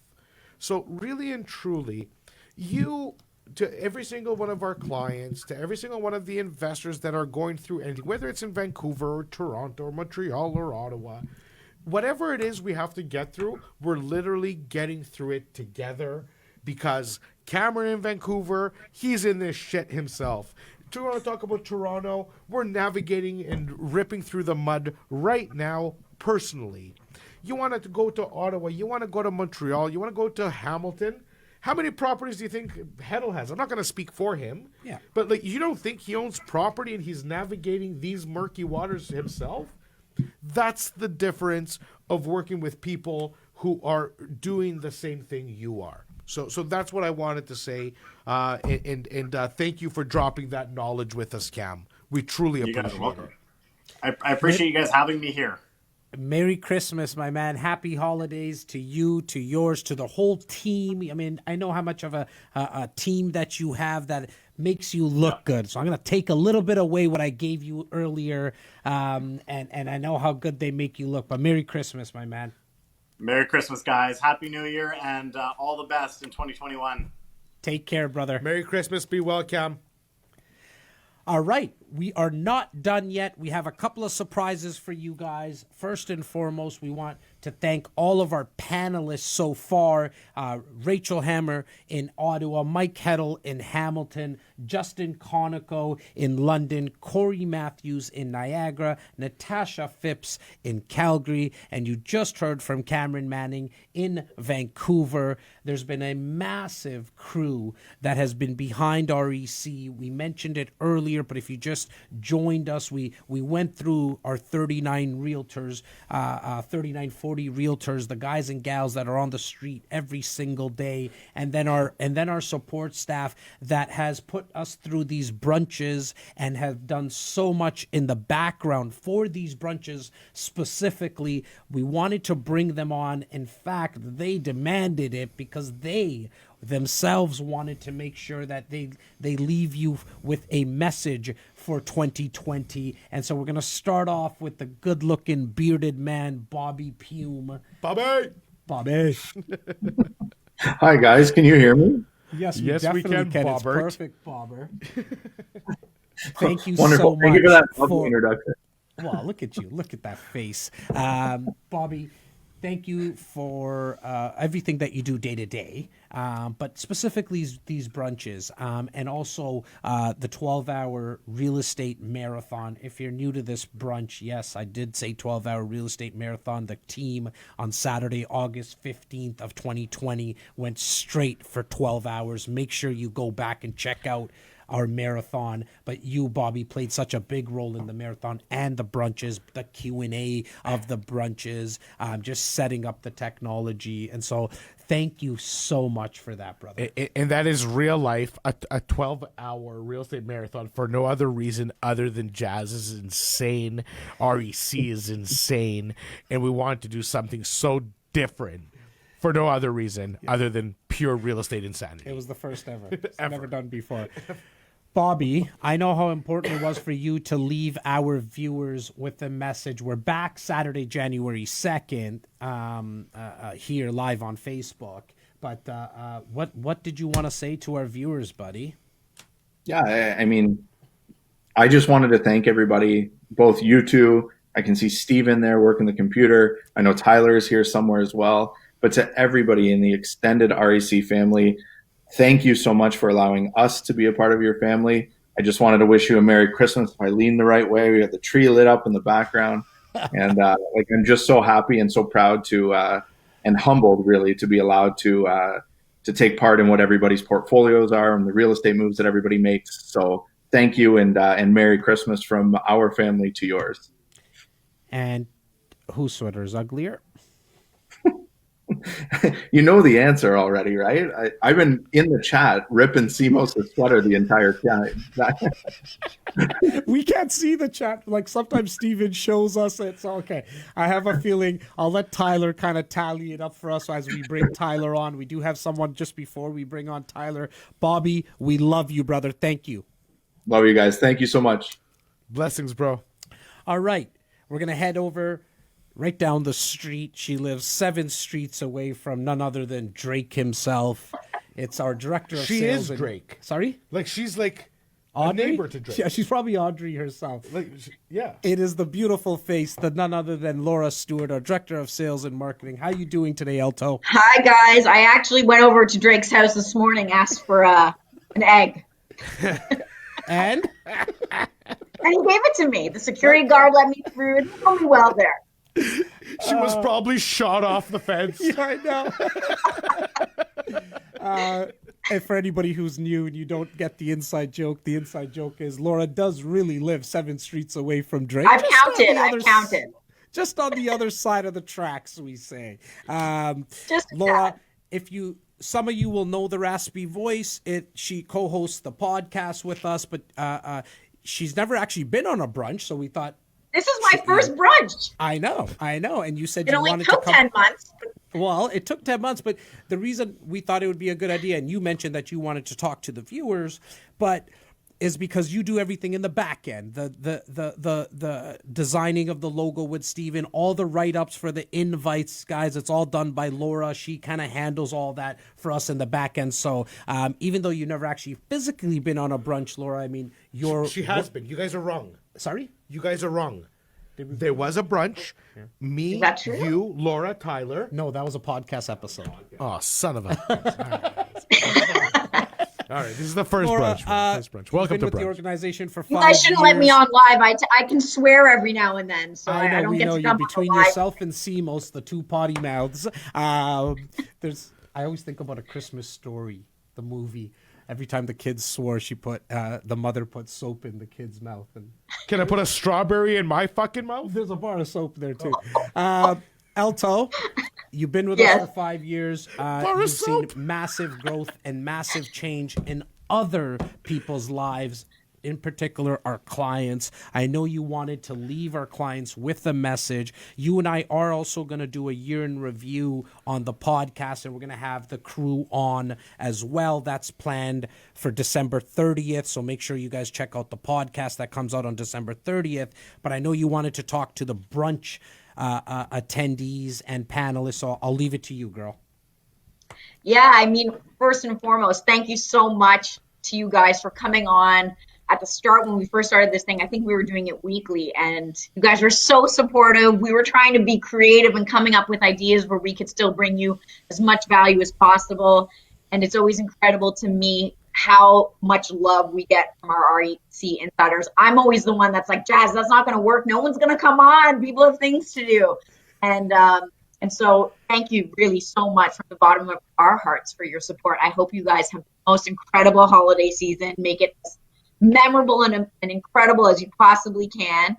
So really and truly, to every single one of our clients, to every single one of the investors that are going through anything, whether it's in Vancouver or Toronto or Montreal or Ottawa, whatever it is we have to get through, we're literally getting through it together, because Cameron in Vancouver, he's in this shit himself. Do you want to talk about Toronto? We're navigating and ripping through the mud right now, personally. You want to go to Ottawa, you want to go to Montreal, you want to go to Hamilton. How many properties do you think Heddle has? I'm not going to speak for him. Yeah. But like, you don't think he owns property and he's navigating these murky waters himself? That's the difference of working with people who are doing the same thing you are. So that's what I wanted to say, and thank you for dropping that knowledge with us, Cam. We truly appreciate it. I appreciate you guys having me here. Merry Christmas, my man. Happy holidays to you, to yours, to the whole team. I mean, I know how much of a team that you have that makes you look good. So I'm going to take a little bit away what I gave you earlier, and I know how good they make you look. But Merry Christmas, my man. Merry Christmas, guys. Happy New Year, and all the best in 2021. Take care, brother. Merry Christmas. Be well, Cam. All right, we are not done yet. We have a couple of surprises for you guys. First and foremost, we want to thank all of our panelists so far. Rachel Hammer in Ottawa, Mike Heddle in Hamilton, Justin Konikow in London, Cory Matthews in Niagara, Natasha Phipps in Calgary, and you just heard from Cameron Manning in Vancouver. There's been a massive crew that has been behind REC. We mentioned it earlier, but if you just joined us, we went through our 39 realtors, 3940 realtors, the guys and gals that are on the street every single day, and then our support staff that has put us through these brunches and have done so much in the background for these brunches specifically. We wanted to bring them on. In fact, they demanded it because they themselves wanted to make sure that they leave you with a message for 2020. And so we're going to start off with the good-looking bearded man, Bobby Pume. Bobby. Hi, guys. Can you hear me? Yes, we Yes, we definitely can, It's Bobbert. perfect, Bobber. Thank you Wonderful. so much. Thank you for that lovely introduction. Well, look at you. Look at that face. Bobby, thank you for everything that you do day to day, but specifically these brunches, and also the 12-hour real estate marathon. If you're new to this brunch, yes, I did say 12-hour real estate marathon. The team on Saturday, August 15th of 2020 went straight for 12 hours. Make sure you go back and check out our marathon. But you, Bobby, played such a big role in the marathon and the brunches, the Q&A of the brunches, just setting up the technology. And so thank you so much for that, brother. And that is real life, a 12-hour real estate marathon for no other reason other than Jas is insane, REC is insane, and we wanted to do something so different for no other reason other than pure real estate insanity. It was the first ever. It's never done before. Bobby, I know how important it was for you to leave our viewers with a message. We're back Saturday, January 2nd, here live on Facebook. But what did you want to say to our viewers, buddy? Yeah, I mean, I just wanted to thank everybody, both you two. I can see Steven there working the computer. I know Tyler is here somewhere as well. But to everybody in the extended REC family, thank you so much for allowing us to be a part of your family. I just wanted to wish you a Merry Christmas. If I lean the right way, we have the tree lit up in the background. And I'm just so happy and so proud to and humbled, really, to be allowed to take part in what everybody's portfolios are and the real estate moves that everybody makes. So thank you, and Merry Christmas from our family to yours. And whose sweater is uglier? You know the answer already, right? I've been in the chat ripping Simos' sweater the entire time. We can't see the chat. Like sometimes Steven shows us. It's okay. I have a feeling I'll let Tyler kind of tally it up for us as we bring Tyler on. We do have someone just before we bring on Tyler. Bobby, we love you, brother. Thank you. Love you guys. Thank you so much. Blessings, bro. All right. We're going to head over right down the street. She lives 7 streets away from none other than Drake himself. It's our director of She sales. is Drake. Sorry? Like, she's like Audrey? a neighbor to Drake. Yeah, she's probably Audrey herself. Like, yeah. It is the beautiful face, the none other than Laura Stewart, our director of sales and marketing. How you doing today, Elto? Hi, guys. I actually went over to Drake's house this morning, asked for an egg. And? And he gave it to me. The security guard let me through. It did me well there. She was probably shot off the fence. Yeah, I know. And for anybody who's new and you don't get the inside joke is Laura does really live 7 streets away from Drake. I've counted. Just on the other side of the tracks, we say. Just Laura, some of you will know the raspy voice. She co-hosts the podcast with us, but she's never actually been on a brunch, so we thought, this is my first brunch. I know. And you said It you only wanted to took come. 10 months. Well, it took 10 months, but the reason we thought it would be a good idea, and you mentioned that you wanted to talk to the viewers, but is because you do everything in the back end, the designing of the logo with Steven, all the write-ups for the invites, guys, it's all done by Laura. She kind of handles all that for us in the back end. So even though you've never actually physically been on a brunch, Laura, I mean, She has been. You guys are wrong. Sorry? You guys are wrong. There was a brunch. Me, you, Laura, Tyler. No, that was a podcast episode. Oh, son of a... All right, this is the first Laura, brunch. First brunch. Welcome been to with the brunch. organization for 5 You years. guys shouldn't let me on live. I can swear every now and then, so I don't we get know to you're come between on live. yourself and Simos, the two potty mouths. I always think about A Christmas Story, the movie. Every time the kids swore, the mother put soap in the kid's mouth. And Can I put a strawberry in my fucking mouth? there's a bar of soap there too. Elto, you've been with us for 5 years. You've seen massive growth and massive change in other people's lives, in particular our clients. I know you wanted to leave our clients with a message. You and I are also going to do a year in review on the podcast, and we're going to have the crew on as well. That's planned for December 30th, so make sure you guys check out the podcast that comes out on December 30th. But I know you wanted to talk to the brunch attendees and panelists, so I'll leave it to you, girl. Yeah, I mean, first and foremost, thank you so much to you guys for coming on. At the start, when we first started this thing, I think we were doing it weekly, and you guys were so supportive. We were trying to be creative and coming up with ideas where we could still bring you as much value as possible. And it's always incredible to me how much love we get from our REC insiders. I'm always the one that's like, Jas, that's not going to work. No one's going to come on. People have things to do. And so thank you really so much from the bottom of our hearts for your support. I hope you guys have the most incredible holiday season. Make it memorable and incredible as you possibly can.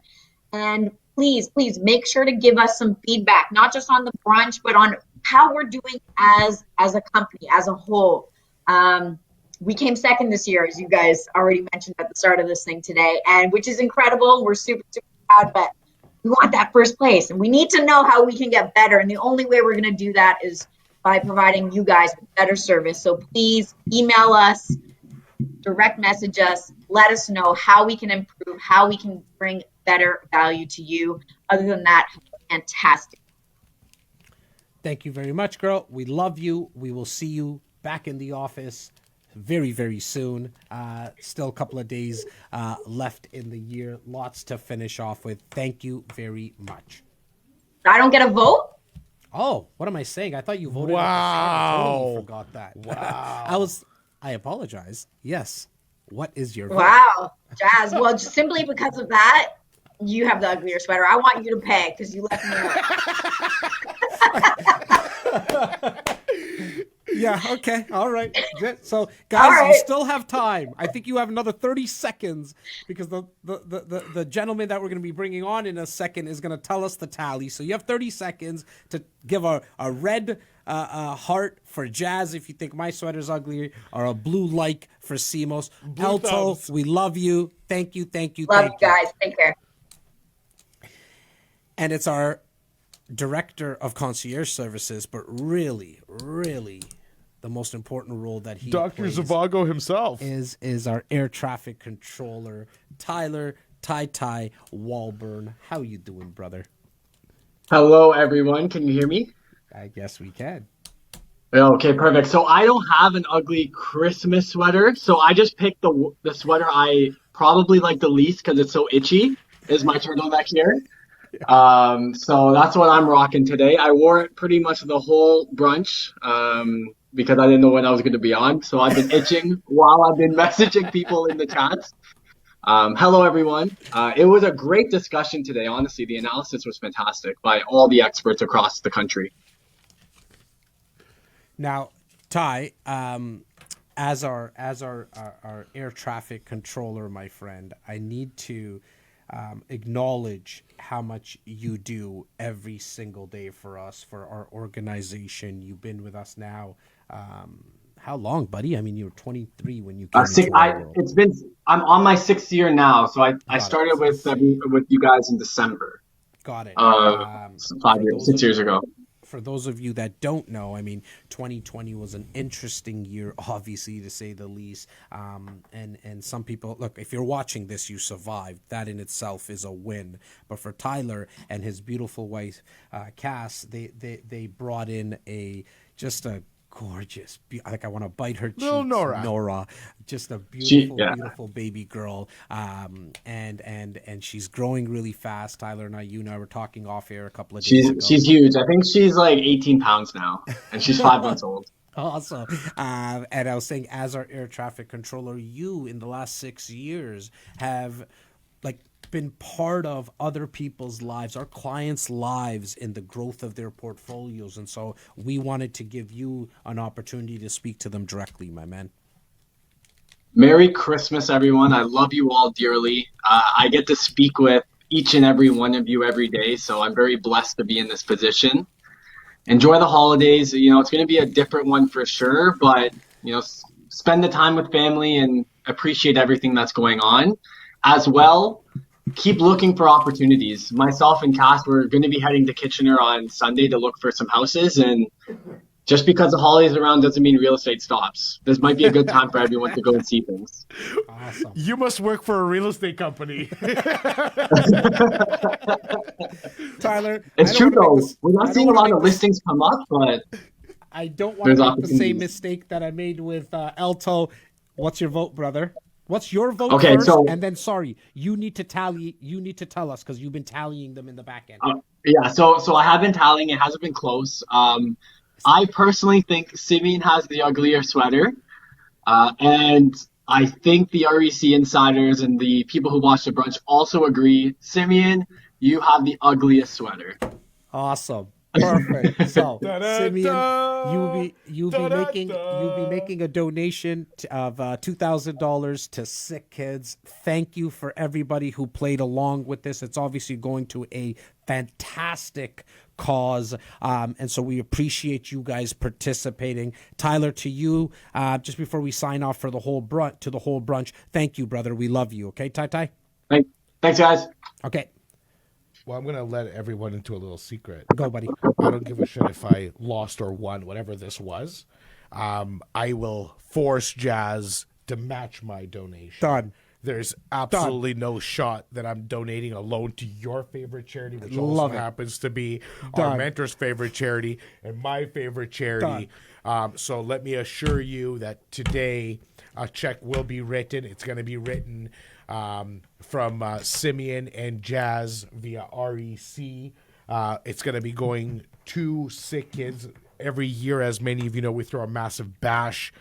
And please make sure to give us some feedback, not just on the brunch, but on how we're doing as a company, as a whole. We came second this year, as you guys already mentioned at the start of this thing today, and which is incredible. We're super, super proud, but we want that first place, and we need to know how we can get better. And the only way we're going to do that is by providing you guys with better service. So please email us, direct message us, let us know how we can improve, how we can bring better value to you. Other than that, fantastic. Thank you very much, girl. We love you. We will see you back in the office very, very soon. Still a couple of days left in the year. Lots to finish off with. Thank you very much. I don't get a vote? Oh, what am I saying? I thought you voted. Wow. I totally forgot that. Wow. I apologize. Yes. What is your vote? Wow, Jas. Well, just simply because of that, you have the uglier sweater. I want you to pay because you left me alone. Yeah, okay. All right. Good. So, guys, you still have time. I think you have another 30 seconds because the gentleman that we're going to be bringing on in a second is going to tell us the tally. So you have 30 seconds to give a red heart for Jas if you think my sweater's ugly, or a blue like for Simos. Elto, we love you. Thank you. Love you guys. Take care. And it's our director of concierge services, but really, really the most important role that he Dr. plays Zavago himself is our air traffic controller, Tyler Ty Walburn. How you doing, brother? Hello, everyone. Can you hear me? I guess we can. Okay, perfect. So I don't have an ugly Christmas sweater, so I just picked the sweater I probably like the least because it's so itchy. Is my turtleneck here? So that's what I'm rocking today. I wore it pretty much the whole brunch because I didn't know when I was going to be on. So I've been itching while I've been messaging people in the chats. Hello, everyone. It was a great discussion today. Honestly, the analysis was fantastic by all the experts across the country. Now, Ty, as our air traffic controller, my friend, I need to acknowledge how much you do every single day for us, for our organization. You've been with us now. How long, buddy? I mean, you were 23 when you came into our world. I'm on my 6th year now, so I started with you guys in December. Got it. 6 years ago. for those of you that don't know, I mean, 2020 was an interesting year, obviously, to say the least. And some people, look, if you're watching this, you survived. That in itself is a win. But for Tyler and his beautiful wife, Cass, they brought in just a gorgeous, like I want to bite her cheeks. Little Nora, just a beautiful baby girl, and she's growing really fast. Tyler and you and I were talking off air a couple of days ago. She's huge. I think she's like 18 pounds now, and she's 5 months old. Awesome. And I was saying, as our air traffic controller, you in the last 6 years have been part of other people's lives, our clients' lives, in the growth of their portfolios. And so we wanted to give you an opportunity to speak to them directly, my man. Merry Christmas, everyone. I love you all dearly. I get to speak with each and every one of you every day, so I'm very blessed to be in this position. Enjoy the holidays. It's going to be a different one for sure, but, spend the time with family and appreciate everything that's going on. As well, keep looking for opportunities. Myself and Cass, we're going to be heading to Kitchener on Sunday to look for some houses, and just because the holidays around doesn't mean real estate stops. This might be a good time for everyone to go and see things. Awesome. You must work for a real estate company. Tyler, it's true though. We're not seeing a lot of listings come up, but I don't want to make the same mistake that I made with Elto. What's your vote, brother? What's your vote first? And then, you need to tally. You need to tell us because you've been tallying them in the back end. So I have been tallying. It hasn't been close. I personally think Simeon has the uglier sweater. And I think the REC insiders and the people who watch the brunch also agree. Simeon, you have the ugliest sweater. Awesome. Perfect. So, Simeon, you'll be making a donation of $2,000 to Sick Kids. Thank you for everybody who played along with this. It's obviously going to a fantastic cause, and so we appreciate you guys participating. Tyler, to you, just before we sign off for the whole brunch, thank you, brother. We love you. Okay, Ty. Thanks, guys. Okay. Well, I'm going to let everyone into a little secret. Go, buddy. I don't give a shit if I lost or won, whatever this was. I will force Jas to match my donation. Done. There's absolutely no shot that I'm donating a loan to your favorite charity, which also happens to be our mentor's favorite charity and my favorite charity. So let me assure you that today a check will be written. It's going to be written from Simeon and Jas via REC. It's going to be going to Sick Kids. Every year, as many of you know, we throw a massive bash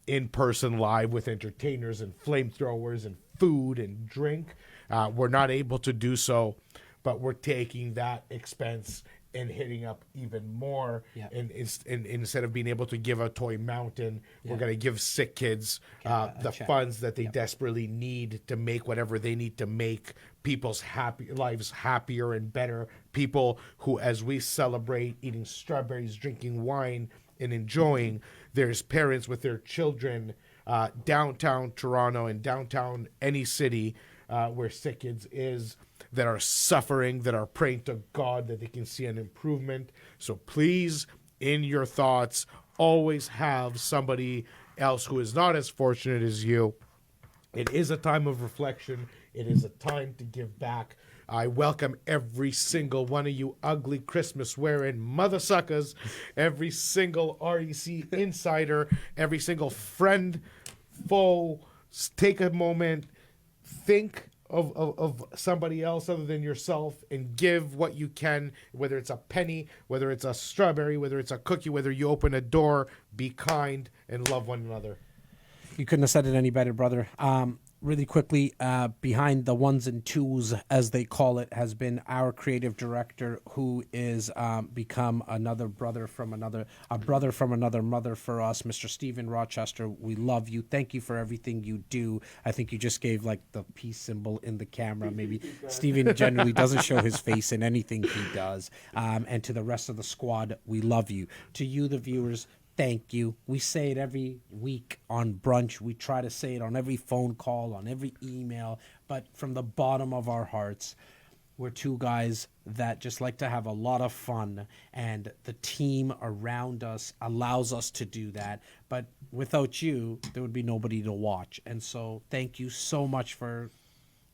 in person live with entertainers and flamethrowers and food and drink. We're not able to do so, but we're taking that expense and hitting up even more. And instead of being able to give a toy mountain, we're going to give Sick Kids the funds that they desperately need to make whatever they need to make people's lives happier and better. People who, as we celebrate eating strawberries, drinking wine, and enjoying, there's parents with their children downtown Toronto and downtown any city where Sick Kids is, that are suffering, that are praying to God that they can see an improvement. So please, in your thoughts, always have somebody else who is not as fortunate as you. It is a time of reflection. It is a time to give back. I welcome every single one of you ugly Christmas wearing mother suckers, every single REC insider, every single friend, foe. Take a moment, think of somebody else other than yourself and give what you can, whether it's a penny, whether it's a strawberry, whether it's a cookie, whether you open a door. Be kind and love one another. You couldn't have said it any better, brother. Really quickly, behind the ones and twos, as they call it, has been our creative director, who is become another brother from another mother for us, Mr. Stephen Rochester. We love you. Thank you for everything you do. I think you just gave like the peace symbol in the camera. Maybe Stephen generally doesn't show his face in anything he does. And to the rest of the squad, we love you. To you, the viewers, thank you. We say it every week on brunch. We try to say it on every phone call, on every email. But from the bottom of our hearts, We're two guys that just like to have a lot of fun, and the team around us allows us to do that. But without you, there would be nobody to watch. And so thank you so much for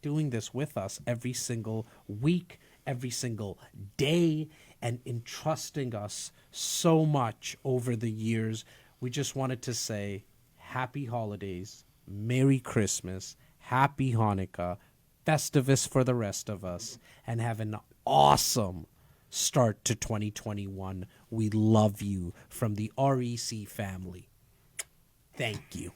doing this with us every single week, every single day, and entrusting us so much over the years. We just wanted to say happy holidays, Merry Christmas, Happy Hanukkah, Festivus for the rest of us, and have an awesome start to 2021. We love you from the REC family. Thank you.